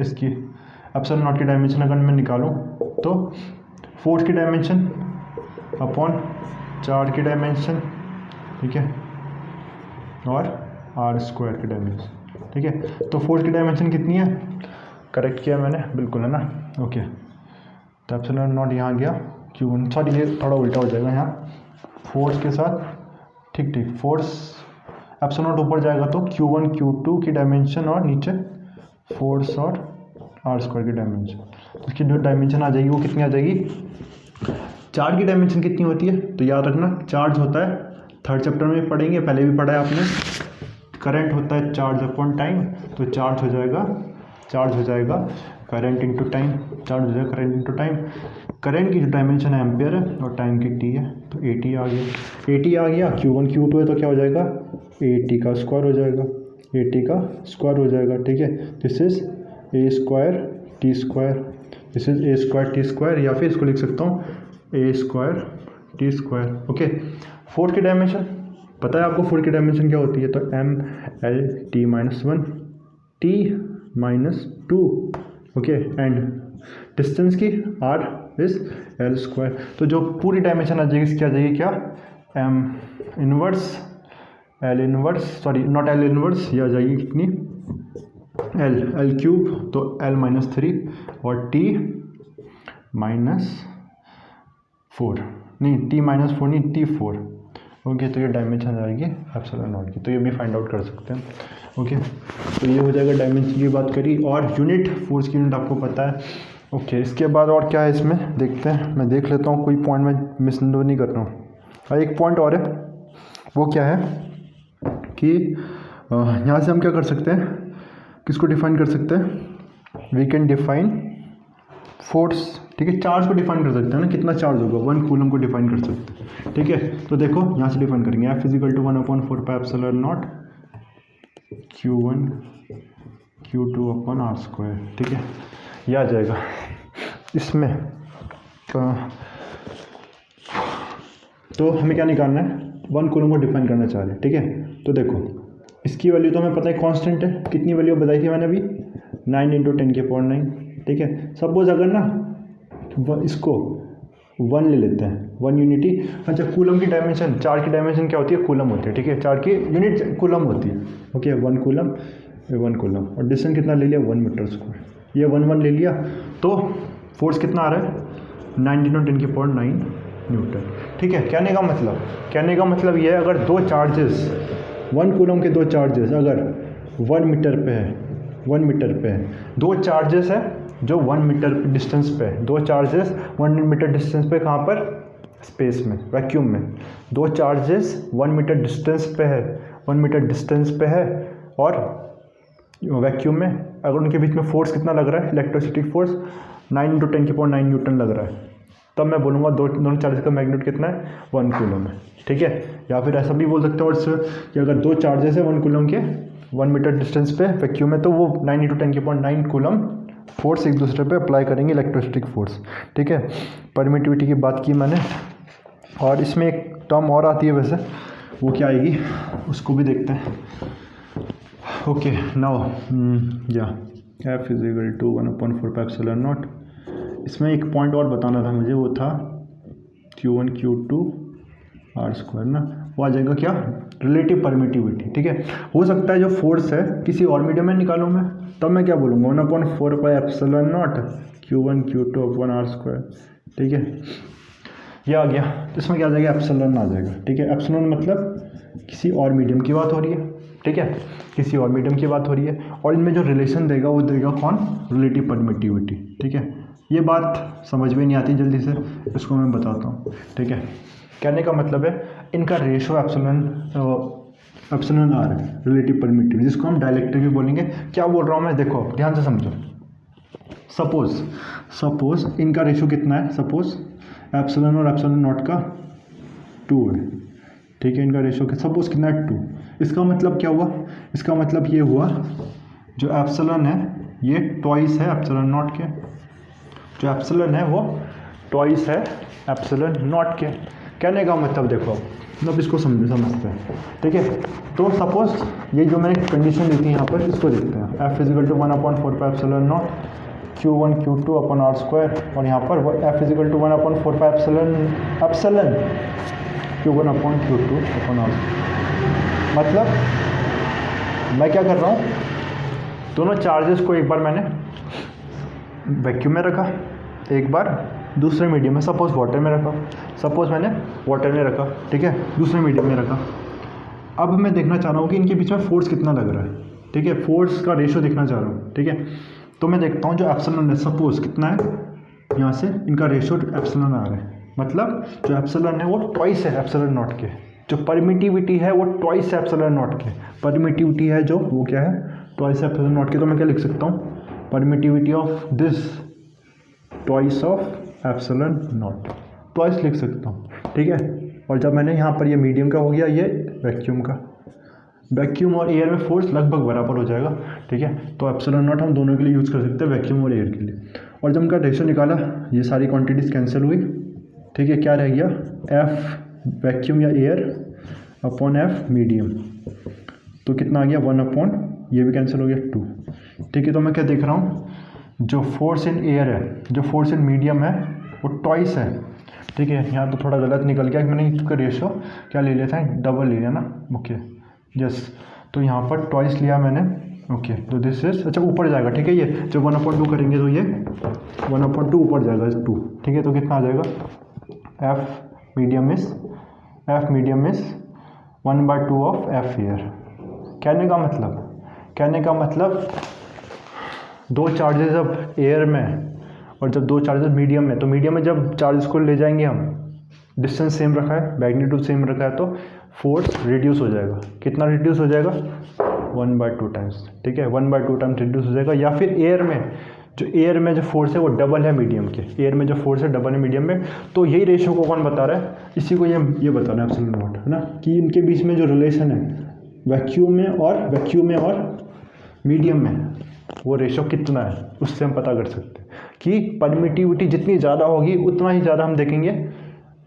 Speaker 1: इसकी, ε0 की डायमेंशन अगर मैं निकालूं तो फोर्स की डायमेंशन अपॉन चार्ज की डायमेंशन, ठीक है, और r² की डायमेंशन, ठीक है। तो फोर्स की डायमेंशन कितनी है, करेक्ट किया मैंने, बिल्कुल, है ना, ओके। तो ε0 यहाँ गया Q1, सॉरी ये थोड़ा उल्टा हो जाएगा यहाँ, फोर्स के साथ, ठीक, फोर्स एप्सिलॉन नॉट ऊपर जाएगा तो Q1 Q2 की डायमेंशन और नीचे फोर्स और आर स्क्वायर की डायमेंशन, तो इसकी जो डायमेंशन आ जाएगी वो कितनी आ जाएगी, चार्ज की डायमेंशन कितनी होती है, तो याद रखना चार्ज होता है, थर्ड चैप्टर में पढ़ेंगे, पहले भी पढ़ा है आपने, करंट होता है चार्ज अपॉन टाइम, तो चार्ज हो जाएगा करंट इंटू टाइम, चार्ज हो जाएगा करंट इंटू टाइम। करंट की जो डायमेंशन है एम्पियर है और टाइम की टी है, तो AT आ गया, Q1 Q2 है तो क्या हो जाएगा, AT का स्क्वायर हो जाएगा, ठीक है। This is A square T square, this is A square T square, या फिर इसको लिख सकता हूँ A square T square, okay. Fourth की डायमेंशन पता है आपको, फोर्थ की डायमेंशन क्या होती है, तो ML T-1 okay, and distance की R इज L स्क्वायर, तो जो पूरी डायमेंशन आ जाएगी इसकी आ जाएगी क्या, L inverse sorry not L inverse, ये आ जाएगी कितनी L क्यूब, तो L-3 और T-4 नहीं T-4 नहीं T4, ओके। तो ये डायमेंशन आ जाएगी एप्सिलॉन नॉट की, तो ये भी फाइंड आउट कर सकते हैं, ओके। तो ये हो जाएगा डायमेंशन की बात करी, और यूनिट फोर्स की यूनिट आपको पता है, ओके। इसके बाद और क्या है इसमें देखते हैं, मैं देख लेता हूँ कोई पॉइंट मैं मिस नहीं कर रहा हूँ। एक पॉइंट और है, वो क्या है कि यहाँ से हम क्या कर सकते हैं, किसको डिफाइन कर सकते हैं, वी कैन डिफाइन फोर्स, ठीक है। चार्ज को डिफाइन कर सकते हैं ना, कितना चार्ज होगा, 1 कूलम को डिफाइन कर सकते हैं, ठीक है। तो देखो यहाँ से डिफाइन करेंगे, F = 1/4 epsilon not Q1 Q2 R square, ठीक है। यह आ जाएगा इसमें, तो हमें क्या निकालना है, 1 कूलम को डिफाइन करना चाह रहे हैं, ठीक है। तो देखो इसकी वैल्यू तो हमें पता है कांस्टेंट है, कितनी वैल्यू बताई थी मैंने अभी, 9 × 10⁹, ठीक है। सपोज अगर ना इसको 1 ले लेते हैं, 1 यूनिटी, अच्छा कूलम की डायमेंशन, चार्ज की डायमेंशन क्या होती है, कूलम होती है, ठीक है। चार्ज की यूनिट कूलम होती है, ओके। 1 कूलम, और डिस्टेंस कितना ले लिया, 1 मीटर स्क्वायर, ये 1 ले लिया, तो फोर्स कितना आ रहा है, 9 × 10⁹ न्यूटन, ठीक है। कहने का मतलब ये है, अगर दो चार्जेस 1 कूलम के दो चार्जेस अगर 1 मीटर पे है, 1 मीटर पे है, दो चार्जेस है जो 1 मीटर डिस्टेंस पे है, दो चार्जेस 1 मीटर डिस्टेंस पे, कहाँ पर, स्पेस में, वैक्यूम में, दो चार्जेस 1 मीटर डिस्टेंस पे है, 1 मीटर डिस्टेंस पे है, और वैक्यूम में, अगर उनके बीच में फोर्स कितना लग रहा है, इलेक्ट्रोस्टैटिक फोर्स 9 × 10⁹ न्यूटन लग रहा है, तब मैं बोलूँगा दोनों चार्जेस का मैग्नीट्यूड कितना है, 1 कूलम है, ठीक है। या फिर ऐसा भी बोल सकते हो कि अगर दो चार्जेस है 1 कूलम के 1 मीटर डिस्टेंस पे वैक्यूम में, तो वो 9 × 10⁹ कूलम फोर्स एक दूसरे पे अप्लाई करेंगे, इलेक्ट्रोस्टैटिक फोर्स, ठीक है। परमिटिविटी की बात की मैंने, और इसमें एक टर्म और आती है वैसे, वो क्या आएगी उसको भी देखते हैं, ओके। नाउ या F = 1/4 एप्सिलॉन नॉट, इसमें एक पॉइंट और बताना था मुझे, वो था Q1 Q2 R स्क्वायर ना, वो आ जाएगा क्या, रिलेटिव परमिटिविटी, ठीक है। हो सकता है जो फोर्स है किसी और मीडियम में निकालूँ मैं, तब मैं क्या बोलूँगा, 1/4 epsilon not Q1 Q2 R square, ठीक है। ये आ गया, तो इसमें क्या आ जाएगा, एप्सिलॉन आ जाएगा, ठीक है। एप्सिलॉन मतलब किसी और मीडियम की बात हो रही है, ठीक है, किसी और मीडियम की बात हो रही है, और इनमें जो रिलेशन देगा वो देगा कौन, रिलेटिव परमिटिविटी, ठीक है। ये बात समझ में नहीं आती जल्दी से, इसको मैं बताता हूँ, ठीक है। कहने का मतलब है इनका रेशो एप्सिलॉन आर है, रिलेटिव परमिटिविटी, जिसको हम डायलेक्ट्रिक भी बोलेंगे। क्या बोल रहा हूँ मैं, देखो ध्यान से समझो। सपोज इनका रेशो कितना है, सपोज एप्सिलॉन और एप्सिलॉन नॉट का 2 है, ठीक है। इनका रेशो सपोज कितना है, 2। इसका मतलब क्या हुआ, इसका मतलब ये हुआ जो एप्सिलॉन है ये ट्वाइस है एप्सिलॉन नॉट के, जो एप्सिलॉन है वो ट्वाइस है एप्सिलॉन नॉट के। कहने का मतलब देखो, अब इसको समझते हैं, ठीक है। तो सपोज ये जो मैंने कंडीशन दी थी यहाँ पर, इसको देखते हैं, F = 1/4 epsilon not Q1 Q2 R square, और यहाँ पर वो F = 1/4 epsilon Q1 Q2 R square. मतलब मैं क्या कर रहा हूँ, दोनों चार्जेस को एक बार मैंने वैक्यूम में रखा, एक बार दूसरे मीडियम में, सपोज वाटर में रखा, सपोज मैंने वाटर में रखा, ठीक है, दूसरे मीडियम में रखा। अब मैं देखना चाह रहा हूँ कि इनके बीच में फोर्स कितना लग रहा है, ठीक है, फोर्स का रेशो देखना चाह रहा हूँ, ठीक है। तो मैं देखता हूँ जो एप्सिलॉन है, सपोज कितना है, यहाँ से इनका रेशो एप्सिलॉन आ रहा है, मतलब जो एप्सिलॉन है वो ट्वाइस है एप्सिलॉन नॉट के, जो परमिटिविटी है वो ट्वाइस है एप्सिलॉन नॉट के, परमिटिविटी है जो वो क्या है, ट्वाइस एप्सिलॉन नॉट के। तो मैं क्या लिख सकता हूँ, permittivity of this twice of epsilon not, twice लिख सकता हूँ, ठीक है। और जब मैंने यहाँ पर ये मीडियम का हो गया, ये वैक्यूम का, वैक्यूम और एयर में फोर्स लगभग बराबर हो जाएगा, ठीक है। तो एप्सिलॉन नॉट हम दोनों के लिए यूज़ कर सकते हैं, वैक्यूम और एयर के लिए। और जब उनका रेशो निकाला, ये सारी क्वांटिटीज़ कैंसिल हुई, ठीक है, क्या रह गया, एफ वैक्यूम या एयर अपॉन एफ मीडियम, तो कितना आ गया 1 अपॉन, ये भी कैंसिल हो गया 2, ठीक है। तो मैं क्या देख रहा हूँ, जो फोर्स इन एयर है, जो फोर्स इन मीडियम है वो ट्वाइस है, ठीक है। यहाँ तो थोड़ा गलत निकल गया, मैंने इसका रेशो क्या ले लिया था, डबल ले लिया ना, ओके यस। तो यहाँ पर ट्वाइस लिया मैंने, ओके। तो दिस इज, अच्छा ऊपर जाएगा, ठीक है, ये जब 1/2 करेंगे तो ये 1/2 ऊपर जाएगा 2, ठीक है। तो कितना आ जाएगा, F medium is 1/2 of F air. कहने का मतलब दो चार्जेस अब एयर में और जब दो चार्जेस मीडियम में, तो मीडियम में जब चार्जेस को ले जाएंगे हम, डिस्टेंस सेम रखा है, मैग्नीट्यूड सेम रखा है, तो फोर्स रिड्यूस हो जाएगा। कितना रिड्यूस हो जाएगा, 1/2 टाइम्स, ठीक है, 1/2 टाइम्स रिड्यूस हो जाएगा। या फिर एयर में जो फोर्स है वो डबल है मीडियम के, एयर में जो फोर्स है डबल है मीडियम में। तो यही रेशो को कौन बता रहा है, इसी को ये बता रहा है एप्सिलॉन नॉट, है ना, कि इनके बीच में जो रिलेशन है वैक्यूम में और मीडियम में, वो रेशो कितना है, उससे हम पता कर सकते हैं कि परमिटिविटी जितनी ज़्यादा होगी उतना ही ज़्यादा हम देखेंगे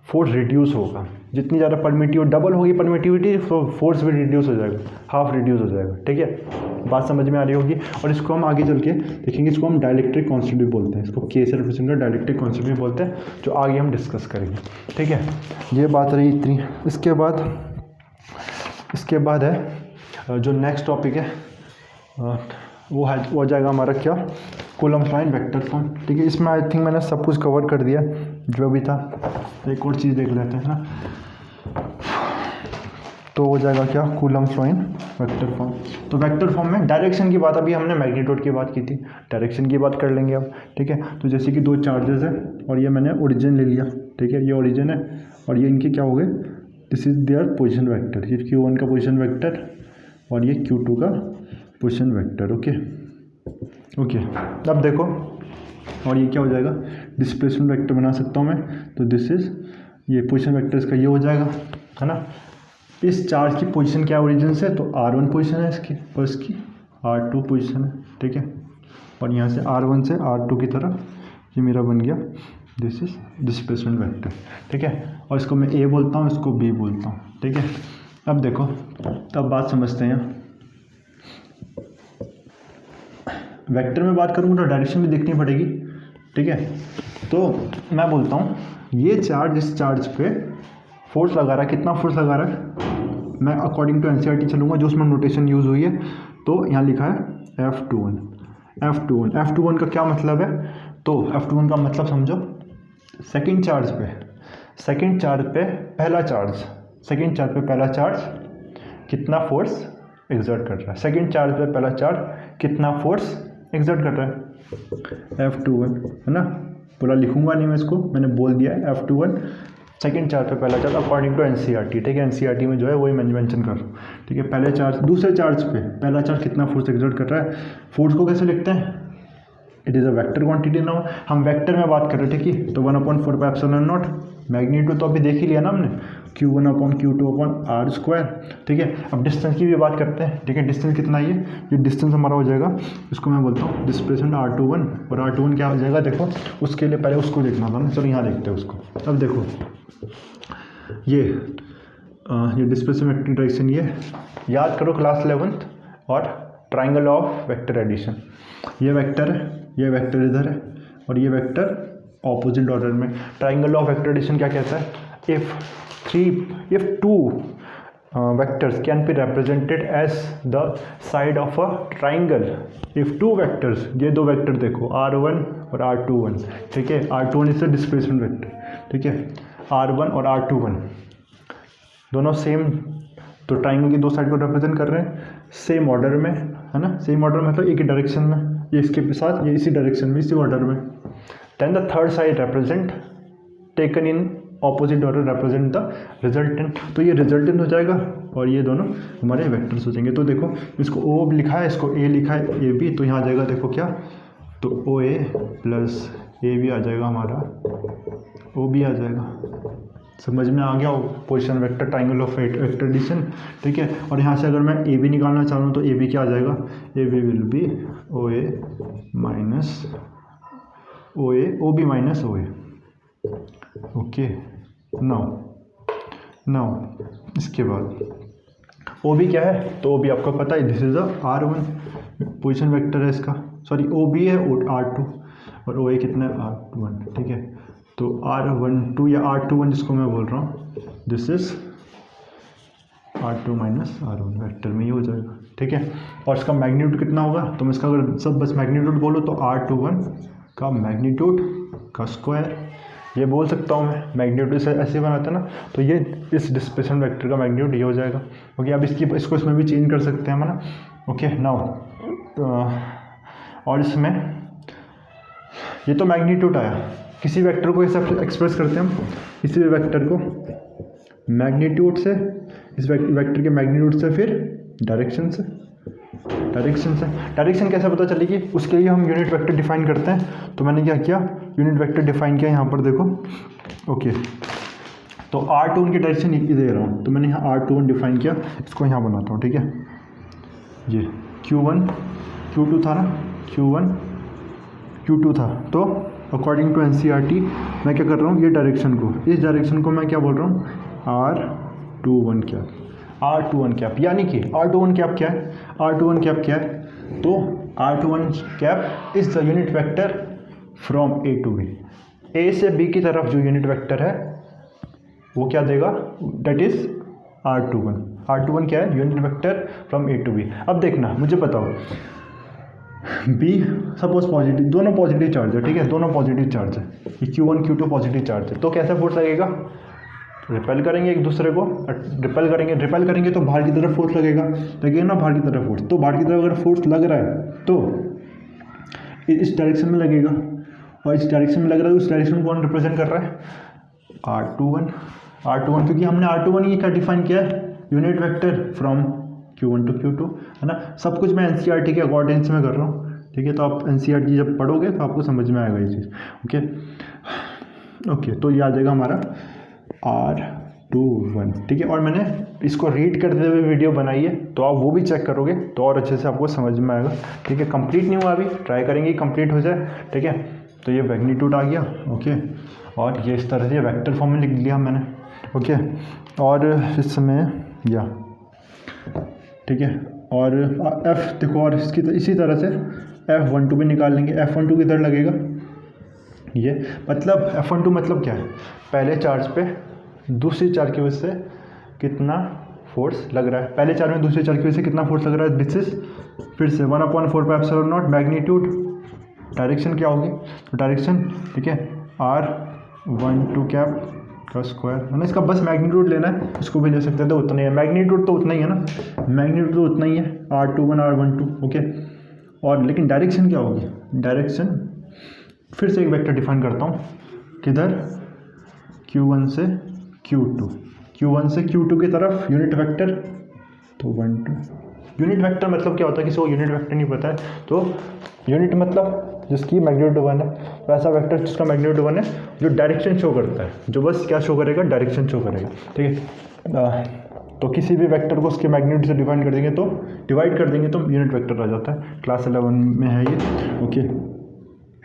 Speaker 1: फोर्स रिड्यूस होगा। जितनी ज़्यादा परमिटिविटी डबल होगी परमिटिविटी, फोर्स भी रिड्यूस हो जाएगा, हाफ रिड्यूस हो जाएगा, ठीक है। बात समझ में आ रही होगी। और इसको हम आगे चल के देखेंगे, इसको हम डाइलेक्ट्रिक कांस्टेंट भी बोलते हैं, इसको के से रिप्रेजेंट कर डाइलेक्ट्रिक कांस्टेंट भी बोलते हैं, जो आगे हम डिस्कस करेंगे, ठीक है। ये बात रही इतनी। इसके बाद है जो नेक्स्ट टॉपिक है वो हो जाएगा हमारा क्या, Coulomb's law in vector form, ठीक है। इसमें आई थिंक मैंने सब कुछ कवर कर दिया जो भी था। एक और चीज़ देख लेते हैं ना, तो हो जाएगा क्या, Coulomb's law in vector form. तो वेक्टर फॉर्म में डायरेक्शन की बात, अभी हमने मैग्नीट्यूड की बात की थी, डायरेक्शन की बात कर लेंगे अब, ठीक है। तो जैसे कि दो चार्जेस है और ये मैंने ओरिजिन ले लिया, ठीक है, ये ओरिजिन है और ये इनके क्या हो गए, this is their position vector, ये Q1 का पोजिशन वेक्टर और ये Q2 का पोजिशन वेक्टर, ओके। अब देखो, और ये क्या हो जाएगा, डिस्प्लेसमेंट वेक्टर बना सकता हूँ मैं। तो दिस इज, ये पोजिशन वेक्टर इसका ये हो जाएगा, है ना। इस चार्ज की पोजीशन क्या ओरिजिन से, तो R1 पोजीशन है इसकी और इसकी R2 पोजीशन है, ठीक है। और यहाँ से R1 से R2 की तरफ ये मेरा बन गया, दिस इज डिस्प्लेसमेंट वेक्टर, ठीक है। और इसको मैं A बोलता हूँ, इसको B बोलता हूँ, ठीक है। अब देखो, तब बात समझते हैं। वेक्टर में बात करूँगा तो डायरेक्शन भी देखनी पड़ेगी, ठीक है। तो मैं बोलता हूँ ये चार्ज इस चार्ज पे फोर्स लगा रहा है, कितना फोर्स लगा रहा है, मैं अकॉर्डिंग टू एनसीईआरटी चलूँगा, जो उसमें नोटेशन यूज़ हुई है। तो यहाँ लिखा है F21 का क्या मतलब है, तो F21 का मतलब समझो, सेकंड चार्ज पे पहला चार्ज कितना फोर्स एग्जर्ट कर रहा है, सेकंड चार्ज पे पहला चार्ज कितना फोर्स एग्जर्ट कर रहा है, F21, है ना। पूरा लिखूंगा नहीं मैं इसको, मैंने बोल दिया है F21 सेकंड चार्ज पे पहला चार्ज अकॉर्डिंग टू एनसीईआरटी, ठीक है। एनसीईआरटी में जो है वही मैं मेंशन कर रहा हूँ, ठीक है। पहले चार्ज, दूसरे चार्ज पे पहला चार्ज कितना फोर्स एग्जर्ट कर रहा है। फोर्स को कैसे लिखते हैं, it is a vector quantity now, हम वेक्टर में बात कर रहे थे, ठीक है। तो 1/4 पाई एप्सिलॉन नॉट, मैग्नीट्यूड तो अभी देख ही लिया ना हमने, Q1/Q2/R², ठीक है। अब डिस्टेंस की भी बात करते हैं, ठीक है। डिस्टेंस कितना है, ये डिस्टेंस हमारा हो जाएगा, इसको मैं बोलता हूँ डिस्प्लेसमेंट R21, और R21 क्या हो जाएगा, देखो उसके लिए पहले उसको देखना था ना, चलो यहाँ देखते हैं उसको। अब देखो ये डिस्प्लेसमेंट डायरेक्शन, ये याद करो क्लास 11th और ट्राइंगल ऑफ वेक्टर एडिशन, ये वेक्टर इधर है और ये वेक्टर ऑपोजिट ऑर्डर में। ट्राइंगल ऑफ वेक्टर एडिशन क्या कहता है, if two vectors can be represented as the side of a triangle, if two vectors, ये दो वेक्टर देखो R1 और R21, ठीक है। R21 इज डिस्प्लेसमेंट वेक्टर, ठीक है। R1 और R21 दोनों सेम तो ट्राइंगल की दो साइड को रिप्रेजेंट कर रहे हैं सेम ऑर्डर में, है ना, सेम ऑर्डर मतलब एक ही डायरेक्शन में, ये इसके साथ ये इसी डायरेक्शन में, इसी ऑर्डर में। Then the third side represent taken in opposite order represent the resultant. तो ये रिजल्टेंट हो जाएगा और ये दोनों हमारे वेक्टर्स हो जाएंगे। तो देखो इसको ओ लिखा है, इसको ए लिखा है, ए बी, तो यहाँ आ जाएगा देखो क्या, तो ओ ए प्लस ए बी आ जाएगा हमारा, ओ बी आ जाएगा। समझ में आ गया position vector triangle of vector addition, ठीक है। और यहाँ से अगर मैं ए बी निकालना चाहूँ तो ए बी क्या आ जाएगा, A B will be O A minus O A, O B minus O A. Okay, now इसके बाद ओ बी क्या है, तो ओ बी आपको पता है, this is a R1 position vector है इसका, सॉरी ओ बी है R2 और ओ ए कितना है R1, ठीक है। तो R12 या R21 जिसको मैं बोल रहा हूँ, this is R2 minus R1 vector में ही हो जाएगा, ठीक है। और इसका मैग्नीट्यूड कितना होगा, तो मैं इसका अगर सब बस मैग्नीट्यूड बोलूँ तो R21 का मैग्नीट्यूड का स्क्वायर, ये बोल सकता हूँ मैं, मैग्नीट्यूड से ऐसे बनाते हैं ना, तो ये इस डिस्प्लेसमेंट वेक्टर का मैग्नीट्यूड ये हो जाएगा। ओके, अब इसको इसमें भी चेंज कर सकते हैं हम, ना। ओके, नाउ और इसमें ये तो मैग्नीट्यूड आया, किसी वेक्टर को ऐसा एक्सप्रेस करते हैं हम, किसी भी वेक्टर को मैग्नीट्यूड से, इस वेक्टर के मैग्नीट्यूड से, फिर डायरेक्शन से, डायरेक्शन कैसे पता चलेगी, उसके लिए हम यूनिट वेक्टर डिफाइन करते हैं। तो मैंने क्या किया, यूनिट वेक्टर डिफाइन किया यहाँ पर देखो। ओके, तो R21 की डायरेक्शन दे रहा हूँ, तो मैंने यहाँ R21 डिफाइन किया, इसको यहाँ बनाता हूँ, ठीक है। ये Q1 Q2 था ना, Q1 Q2 था, तो अकॉर्डिंग टू NCERT मैं क्या कर रहा हूँ, ये डायरेक्शन को, इस डायरेक्शन को मैं क्या बोल रहा हूँ, R21 कैप, R21 कैप, यानी कि R21 कैप क्या है, R21 कैप क्या है, तो R21 cap is the unit vector from A to B, A से B की तरफ जो यूनिट वेक्टर है वो क्या देगा, दैट इज R21। R21 क्या है, unit vector from A to B। अब देखना, मुझे बताओ B सपोज पॉजिटिव, दोनों पॉजिटिव चार्ज है, ठीक है, दोनों पॉजिटिव चार्ज है, ये Q1 Q2 पॉजिटिव चार्ज है, तो कैसा फोर्स लगेगा, रिपेल करेंगे एक दूसरे को, रिपेल करेंगे तो बाहर की तरफ फोर्स लगेगा ना, बाहर की तरफ फोर्स, तो बाहर की तरफ अगर फोर्स लग रहा है तो इस डायरेक्शन में लगेगा, और इस डायरेक्शन में लग रहा है, उस डायरेक्शन को कौन रिप्रेजेंट कर रहा है, R21, क्योंकि हमने R21 ये क्या डिफाइन किया है, unit vector from Q1 to Q2, है ना। सब कुछ मैं NCERT के अकॉर्डिंग में कर रहा हूँ, ठीक है। तो आप NCERT जब पढ़ोगे तो आपको समझ में आएगा ये चीज़। ओके, तो ये आ जाएगा हमारा R21, ठीक है। और मैंने इसको रीड करते हुए वीडियो बनाई है, तो आप वो भी चेक करोगे तो और अच्छे से आपको समझ में आएगा, ठीक है। कंप्लीट नहीं हुआ अभी, ट्राई करेंगे कंप्लीट हो जाए, ठीक है। तो ये मैग्नीट्यूड आ गया, ओके, और ये इस तरह से वेक्टर फॉर्म में लिख लिया मैंने, ओके। और इसमें या ठीक है, और F देखो, और इसकी इसी तरह से F12 भी निकाल लेंगे। F12 किधर लगेगा, ये मतलब F12 मतलब क्या है, पहले चार्ज पे दूसरी चार्ज की वजह से कितना फोर्स लग रहा है, पहले चार्ज में दूसरे चार्ज की वजह से कितना फोर्स लग रहा है, दिस इज फिर से 1/4πε0 मैग्नीट्यूड, डायरेक्शन क्या होगी, तो डायरेक्शन, ठीक है, R12 कैप का स्क्वायर, है ना। इसका बस मैग्नीट्यूड लेना है, इसको भी ले सकते हैं, तो उतना ही है, मैग्नीट्यूड तो उतना ही है ना, मैग्नीट्यूड तो उतना ही है, R21 R12, ओके। और लेकिन डायरेक्शन क्या होगी, डायरेक्शन फिर से एक वेक्टर डिफाइन करता हूँ, किधर, Q1 से Q2 की तरफ यूनिट वेक्टर, तो 1 2, यूनिट वेक्टर मतलब क्या होता है, किसी को यूनिट वेक्टर नहीं पता है, तो यूनिट मतलब जिसकी मैग्नीट्यूड 1 है, वैसा वेक्टर जिसका मैग्नीट्यूड 1 है, जो डायरेक्शन शो करता है, जो बस क्या शो करेगा, डायरेक्शन शो करेगा, ठीक है। तो किसी भी वेक्टर को उसके मैग्नीट्यूड से डिवाइड कर देंगे तो यूनिट वेक्टर आ जाता है, क्लास 11 में है ये, ओके।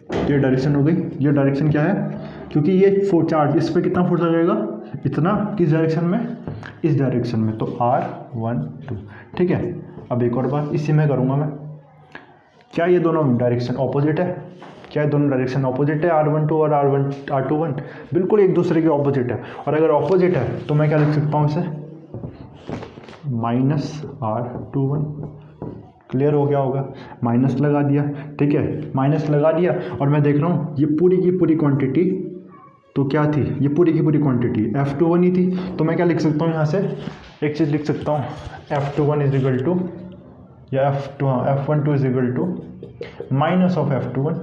Speaker 1: तो ये डायरेक्शन हो गई, ये डायरेक्शन क्या है, क्योंकि ये चार्ज, इस पर कितना फोर्स लगेगा, इतना, किस डायरेक्शन में, इस डायरेक्शन में, तो R12, ठीक है। अब एक और बात इसी में करूँगा मैं, क्या ये दोनों डायरेक्शन ऑपोजिट है, R12 और R21 बिल्कुल एक दूसरे के ऑपोजिट है, और अगर ऑपोजिट है तो मैं क्या लिख सकता हूँ इसे, -R21, क्लियर हो गया होगा, माइनस लगा दिया, ठीक है, माइनस लगा दिया, और मैं देख रहा हूँ ये पूरी की पूरी क्वांटिटी तो क्या थी ये पूरी की पूरी क्वांटिटी F21 ही थी। तो मैं क्या लिख सकता हूँ यहाँ से, एक चीज़ लिख सकता हूँ, F21 इज इक्वल टू, या F12 is equal to minus of F21,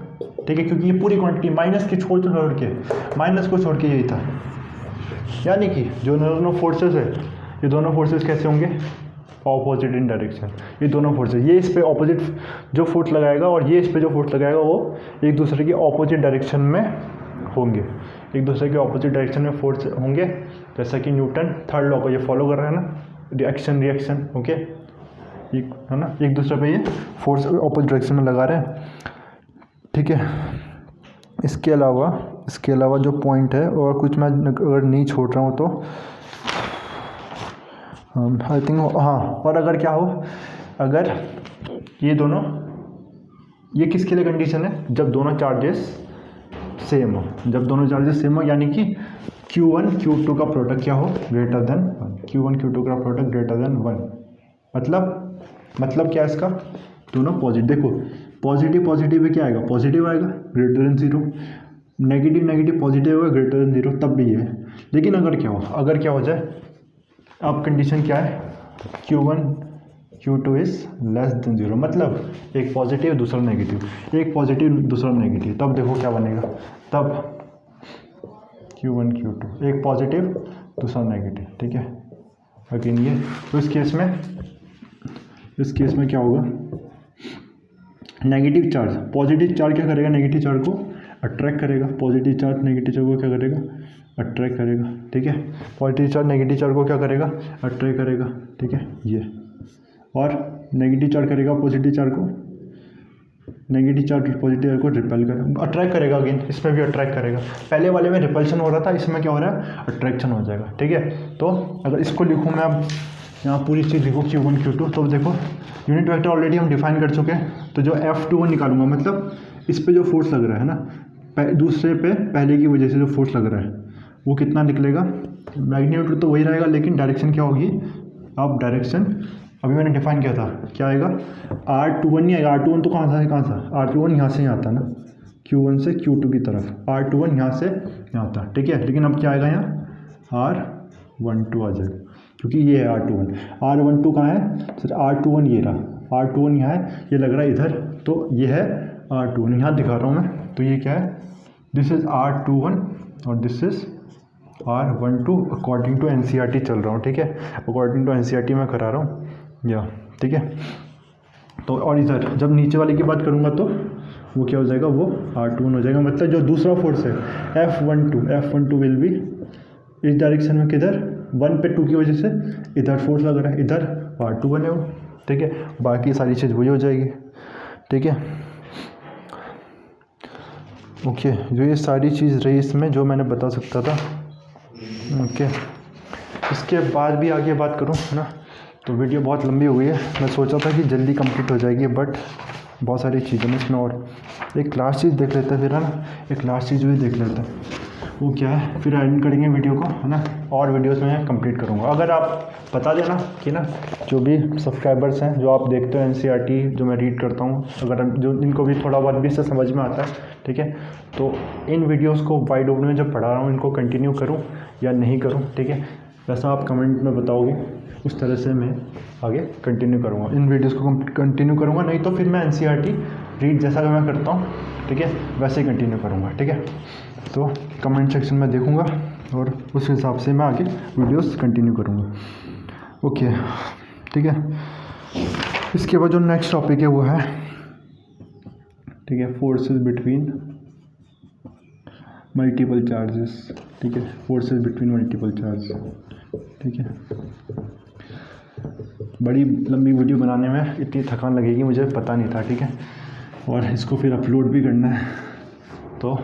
Speaker 1: ठीक है, क्योंकि ये पूरी क्वांटिटी माइनस के छोड़ के माइनस को छोड़ के यही था। यानी कि जो दोनों फोर्सेस है, ये दोनों फोर्सेस कैसे होंगे, ऑपोजिट इन डायरेक्शन। ये दोनों फोर्सेस, ये इस पे ऑपोजिट जो फोर्स लगाएगा और ये इस पे जो फोर्स लगाएगा वो एक दूसरे के ऑपोजिट डायरेक्शन में होंगे, एक दूसरे के ऑपोजिट डायरेक्शन में फोर्स होंगे। जैसा कि न्यूटन थर्ड लॉ को ये फॉलो कर रहा है ना, रिएक्शन, ओके, है ना, एक दूसरे पे ये फोर्स ऑपोजिट डायरेक्शन में लगा रहे हैं, ठीक है। इसके अलावा जो पॉइंट है और कुछ मैं अगर नहीं छोड़ रहा हूँ तो आई थिंक, हाँ, और अगर क्या हो, अगर ये दोनों, ये किसके लिए कंडीशन है, जब दोनों चार्जेस सेम हो, यानी कि Q1 Q2 का प्रोडक्ट क्या हो, ग्रेटर देन 1, Q1 Q2 का प्रोडक्ट ग्रेटर देन 1। मतलब क्या है इसका, दोनों पॉजिटिव, देखो पॉजिटिव में क्या आएगा, पॉजिटिव आएगा ग्रेटर देन 0, नेगेटिव पॉजिटिव होगा ग्रेटर देन 0, तब भी ये है। लेकिन अगर क्या हो जाए, अब कंडीशन क्या है, Q1 Q2 is less than 0, मतलब एक पॉजिटिव दूसरा नेगेटिव, तब देखो क्या बनेगा, तब Q1 Q2 एक पॉजिटिव दूसरा नेगेटिव, ठीक है। अगेन ये, तो इस केस में क्या होगा, नेगेटिव चार्ज, पॉजिटिव चार्ज क्या करेगा, नेगेटिव चार्ज को अट्रैक्ट करेगा, पॉजिटिव चार्ज नेगेटिव चार्ज को क्या करेगा, अट्रैक्ट करेगा, ठीक है। पॉजिटिव चार्ज नेगेटिव चार्ज को क्या करेगा, अट्रैक्ट करेगा, ठीक है ये, और नेगेटिव चार्ज करेगा पॉजिटिव चार्ज को, रिपेल करेगा, अट्रैक्ट करेगा। अगेन इसमें भी अट्रैक्ट करेगा, पहले वाले में रिपल्शन हो रहा था, इसमें क्या हो रहा है, अट्रैक्शन हो जाएगा, ठीक है। तो अगर इसको लिखूँ मैं, अब यहाँ पूरी चीज़ लिखूँ Q1 Q2, तो देखो यूनिट वेक्टर ऑलरेडी हम डिफाइन कर चुके हैं, तो जो F21 निकालूंगा, मतलब इस पे जो फोर्स लग रहा है ना, दूसरे पे पहले की वजह से जो फोर्स लग रहा है वो कितना निकलेगा, मैग्नीट्यूड तो वही रहेगा, लेकिन डायरेक्शन क्या होगी, अब डायरेक्शन अभी मैंने डिफाइन किया था, क्या आएगा, R21 नहीं आएगा, R21 तो कहाँ था, R21 यहाँ से यहाँ आता ना, Q1 से Q2 की तरफ, R21 यहाँ से यहाँ आता, ठीक है। लेकिन अब क्या आएगा, यहाँ R12 आ जाएगा, क्योंकि ये है R12 कहाँ है सर, R21 ये रहा, R21 यहाँ है, ये लग रहा है इधर, तो ये है R21, यहाँ दिखा रहा हूँ मैं, तो ये क्या है, दिस इज़ R21 और this is R12 according to NCERT चल रहा हूँ, ठीक है, अकॉर्डिंग टू NCERT मैं करा रहा हूँ, या ठीक है। तो और इधर जब नीचे वाले की बात करूँगा तो वो क्या हो जाएगा, वो R21 हो जाएगा, मतलब जो दूसरा फोर्स है F12 विल बी इस डायरेक्शन में, किधर 1 पे 2 की वजह से इधर फोर्स लग रहा है, इधर R21 है वो, ठीक है। बाकी सारी चीज़ वही हो जाएगी, ठीक है, ओके। जो ये सारी चीज़ रही इसमें जो मैंने बता सकता था, ओके। इसके बाद भी आगे बात करूँ, है ना, तो वीडियो बहुत लंबी हो गई है, मैं सोचा था कि जल्दी कंप्लीट हो जाएगी, बट बहुत सारी चीज़ें हैं इसमें, और एक लास्ट चीज़ देख लेते हैं फिर, है ना, एक लास्ट चीज़ भी देख लेते हैं, वो क्या है, फिर एंड करेंगे वीडियो को, है ना, और वीडियोस में कंप्लीट करूँगा। अगर आप बता देना कि ना, जो भी सब्सक्राइबर्स हैं, जो आप देखते हो NCERT जो मैं रीड करता हूँ, अगर जो इनको भी थोड़ा बहुत भी इससे समझ में आता है, ठीक है, तो इन वीडियोस को वाइड ओपन में जब पढ़ा रहा हूँ, इनको कंटिन्यू करूँ या नहीं करूँ, ठीक है, वैसा आप कमेंट में बताओगे, उस तरह से मैं आगे कंटिन्यू करूँगा, इन वीडियोस को कंटिन्यू करूँगा, नहीं तो फिर मैं NCERT रीड जैसा कि मैं करता हूँ, ठीक है, वैसे ही कंटिन्यू करूँगा, ठीक है। तो कमेंट सेक्शन में देखूँगा और उस हिसाब से मैं आगे वीडियोस कंटिन्यू करूँगा, ओके, ठीक है। इसके बाद जो नेक्स्ट टॉपिक है वो है, ठीक है, फोर्सेस बिटवीन मल्टीपल चार्जेस, ठीक है, फोर्सेस बिटवीन मल्टीपल चार्ज, ठीक है। बड़ी लंबी वीडियो बनाने में इतनी थकान लगेगी मुझे पता नहीं था, ठीक है, और इसको फिर अपलोड भी करना है, तो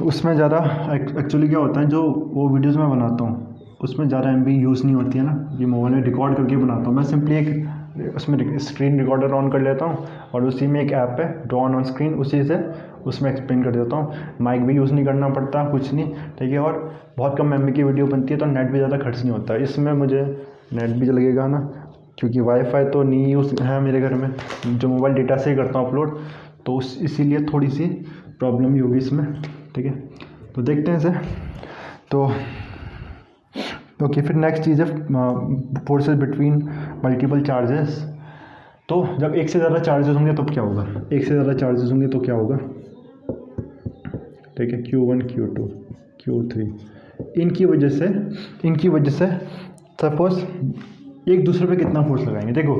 Speaker 1: उसमें ज़्यादा एक्चुअली क्या होता है, जो वो वीडियोज़ मैं बनाता हूँ उसमें ज़्यादा MB यूज़ नहीं होती है ना, ये मोबाइल में रिकॉर्ड करके बनाता हूँ मैं, सिंपली एक उसमें स्क्रीन रिकॉर्डर ऑन कर लेता हूँ और उसी में एक ऐप है ड्रॉ ऑन स्क्रीन, उसी से उसमें एक्सप्लेन कर देता हूँ, माइक भी यूज़ नहीं करना पड़ता, कुछ नहीं, ठीक है, और बहुत कम MB की वीडियो बनती है, तो नेट भी ज़्यादा खर्च नहीं होता है इसमें, मुझे नेट भी लगेगा ना, क्योंकि वाईफाई तो नहीं यूज़ है मेरे घर में, जो मोबाइल डेटा से ही करता हूँ अपलोड, तो इसीलिए थोड़ी सी प्रॉब्लम ही होगी इसमें, ठीक है। तो देखते हैं इसे। तो ओके, फिर नेक्स्ट चीज़ है फोर्सेस बिटवीन मल्टीपल चार्जेस। तो जब एक से ज़्यादा चार्जेस होंगे तब क्या होगा, एक से ज़्यादा चार्जेस होंगे तो क्या होगा, ठीक है, Q1 Q2 Q3, इनकी वजह से सपोज एक दूसरे पे कितना फोर्स लगाएंगे। देखो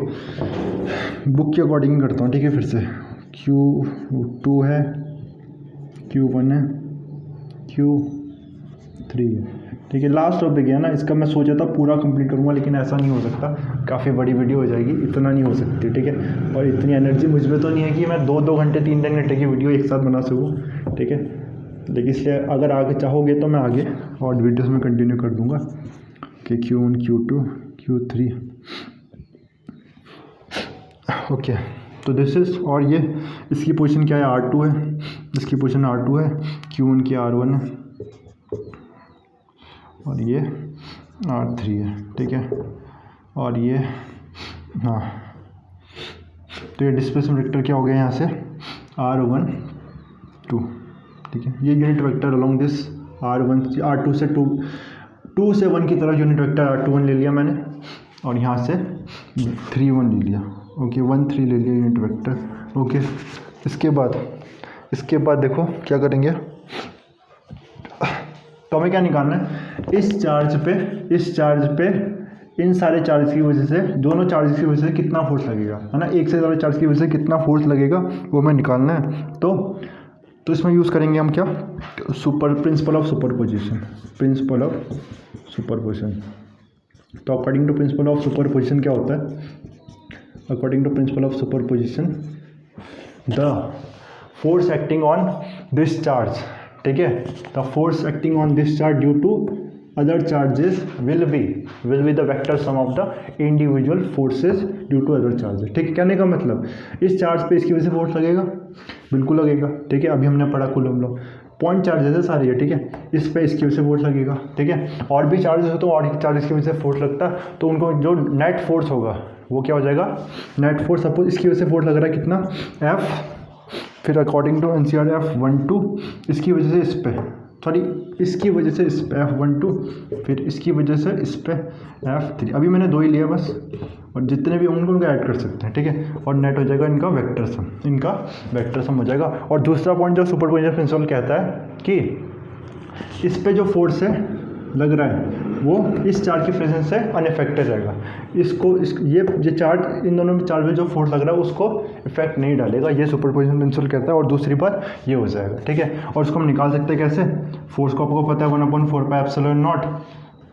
Speaker 1: बुक के अकॉर्डिंग करता हूँ, ठीक है, फिर से Q2 है, Q1 है, Q3 है, ठीक है। लास्ट टॉपिक है ना, इसका मैं सोचा था पूरा कंप्लीट करूँगा, लेकिन ऐसा नहीं हो सकता, काफ़ी बड़ी वीडियो हो जाएगी, इतना नहीं हो सकती, ठीक है। और इतनी एनर्जी मुझ में तो नहीं है कि मैं 2-2 घंटे 3-3 घंटे की वीडियो एक साथ बना सकूँ, ठीक है। लेकिन इसलिए अगर आगे चाहोगे तो मैं आगे और वीडियोस में कंटिन्यू कर दूँगा कि Q1 Q2 Q3, ओके। तो दिस इज़, और ये इसकी पोजीशन क्या है, R2 है, इसकी पोजीशन R2 है, Q1 की R1 है और ये R3 है, ठीक है। और ये हाँ, तो ये डिस्प्लेसमेंट वेक्टर क्या हो गया यहाँ से, R1 2, ठीक है। ये unit vector along this R1 R2 से 2 से 1 की तरफ यूनिट वेक्टर R21 ले लिया मैंने, और यहाँ से 3-1 ले लिया, ओके, 1-3 ले लिया यूनिट वेक्टर, ओके। इसके बाद देखो क्या करेंगे, तो हमें क्या निकालना है, इस चार्ज पे इन सारे चार्ज की वजह से, दोनों चार्ज की वजह से कितना फोर्स लगेगा, है ना, एक से ज़्यादा चार्ज की वजह से कितना फोर्स लगेगा वो हमें निकालना है। तो इसमें यूज़ करेंगे हम क्या, प्रिंसिपल ऑफ सुपरपोजिशन। तो according to principle of superposition क्या होता है, according to principle of superposition the force acting on this charge, ठीक है, the force acting on this charge due to other charges will be the vector sum of the individual forces due to other charges, ठीक है। कहने का मतलब इस charge पे इसकी वजह से फोर्स लगेगा, बिल्कुल लगेगा, ठीक है। अभी हमने पढ़ा कूलम लॉ, पॉइंट चार्जेस है सारी है, ठीक है, इस पे इसकी वजह से फोर्स लगेगा, ठीक है। और भी चार्जेस हो तो और चार्जेस की वजह से फोर्स लगता, तो उनको जो नेट फोर्स होगा वो क्या हो जाएगा, नेट फोर्स। सपोज इसकी वजह से फोर्स लग रहा है कितना, F, फिर अकॉर्डिंग टू NCERT F12, इसकी वजह से इस पे, सॉरी इसकी वजह से इस पे F12, फिर इसकी वजह से इस पे F3। अभी मैंने 2 ही लिया बस, और जितने भी होंगे उनको ऐड कर सकते हैं, ठीक है। और नेट हो जाएगा इनका वेक्टर सम हो जाएगा। और दूसरा पॉइंट जो सुपरपोजिशन प्रिंसिपल कहता है कि इस पे जो फोर्स है लग रहा है वो इस चार्ज की प्रेजेंस से अनइफेक्टेड रहेगा, ये चार्ज, इन दोनों में चार्ज में जो फोर्स लग रहा है उसको इफेक्ट नहीं डालेगा, ये सुपरपोजिशन प्रिंसिपल कहता है। और दूसरी बात ये हो जाएगा, ठीक है। और उसको हम निकाल सकते हैं कैसे, फोर्स को आपको पता है 1/4πε0,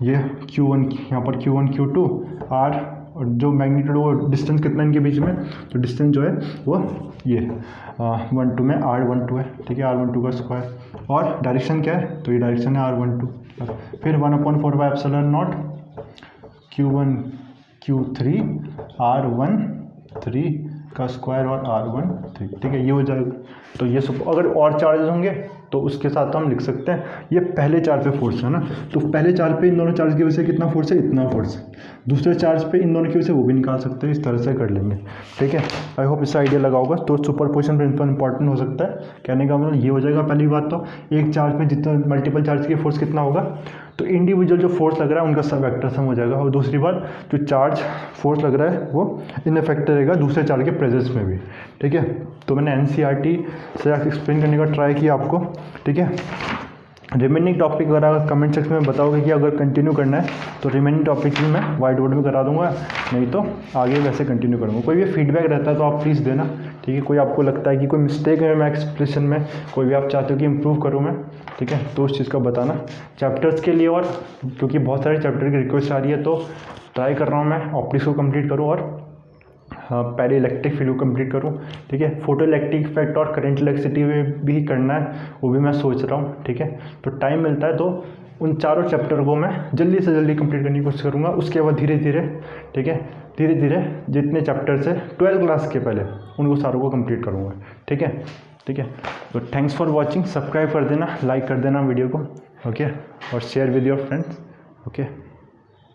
Speaker 1: ये Q1 यहाँ पर Q1 Q2 R, और जो मैग्नीट्यूड वो डिस्टेंस कितना इनके बीच में, तो डिस्टेंस जो है वो ये 1-2 में R12 है, ठीक है, R12 का स्क्वायर। और डायरेक्शन क्या है, तो ये डायरेक्शन है R12, फिर 1/4πε0 Q1 Q3 R13 का स्क्वायर और R13, ठीक है, ये हो जाएगा। तो ये अगर और चार्जेस होंगे तो उसके साथ हम लिख सकते हैं, ये पहले चार्ज पे फोर्स है ना, तो पहले चार्ज पे इन दोनों चार्ज की वजह से कितना फोर्स है, इतना फोर्स है। दूसरे चार्ज पे इन दोनों की वजह से वो भी निकाल सकते हैं, इस तरह से कर लेंगे, ठीक है। आई होप इससे आइडिया लगा होगा। तो सुपरपोजिशन प्रिंसिपल इंपॉर्टेंट हो सकता है, कहने का मतलब ये हो जाएगा। पहली बात तो एक चार्ज पे जितना मल्टीपल चार्ज की फोर्स कितना होगा, तो इंडिविजुअल जो फोर्स लग रहा है उनका सब वेक्टर सम हो जाएगा। और दूसरी बात, जो चार्ज फोर्स लग रहा है वो इनअफेक्टेड रहेगा दूसरे चार्ज के प्रेजेंस में भी, ठीक है। तो मैंने NCERT से एक्सप्लेन करने का ट्राई किया आपको, ठीक है। रिमेनिंग टॉपिक अगर कमेंट सेक्शन में बताओगे कि अगर कंटिन्यू करना है तो रिमेनिंग टॉपिक भी मैं वाइट बोर्ड में करा दूंगा, नहीं तो आगे वैसे कंटिन्यू करूँगा। कोई भी फीडबैक रहता है तो आप प्लीज़ देना, ठीक है। कोई आपको लगता है कि कोई मिस्टेक है मैं एक्सप्रेशन में, कोई भी आप चाहते हो कि इम्प्रूव करूँ मैं, ठीक है, तो उस चीज़ का बताना। चैप्टर्स के लिए, और क्योंकि बहुत सारे चैप्टर की रिक्वेस्ट आ रही है तो ट्राई कर रहा हूँ मैं ऑप्टिक्स को कंप्लीट करूँ और पहले इलेक्ट्रिक फील्ड को कंप्लीट करूँ, ठीक है। फोटो इलेक्ट्रिक इफेक्ट और करंट इलेक्ट्रिसिटी में भी करना है, वो भी मैं सोच रहा हूँ, ठीक है। तो टाइम मिलता है तो उन चारों चैप्टर को मैं जल्दी से जल्दी कंप्लीट करने की कोशिश करूँगा। उसके बाद धीरे धीरे, ठीक है, धीरे धीरे जितने चैप्टर्स है 12th क्लास के पहले उनको सारों को कंप्लीट करूँगा, ठीक है, ठीक है। तो थैंक्स फॉर वॉचिंग, सब्सक्राइब कर देना, लाइक कर देना वीडियो को, ओके, और share with your friends, okay.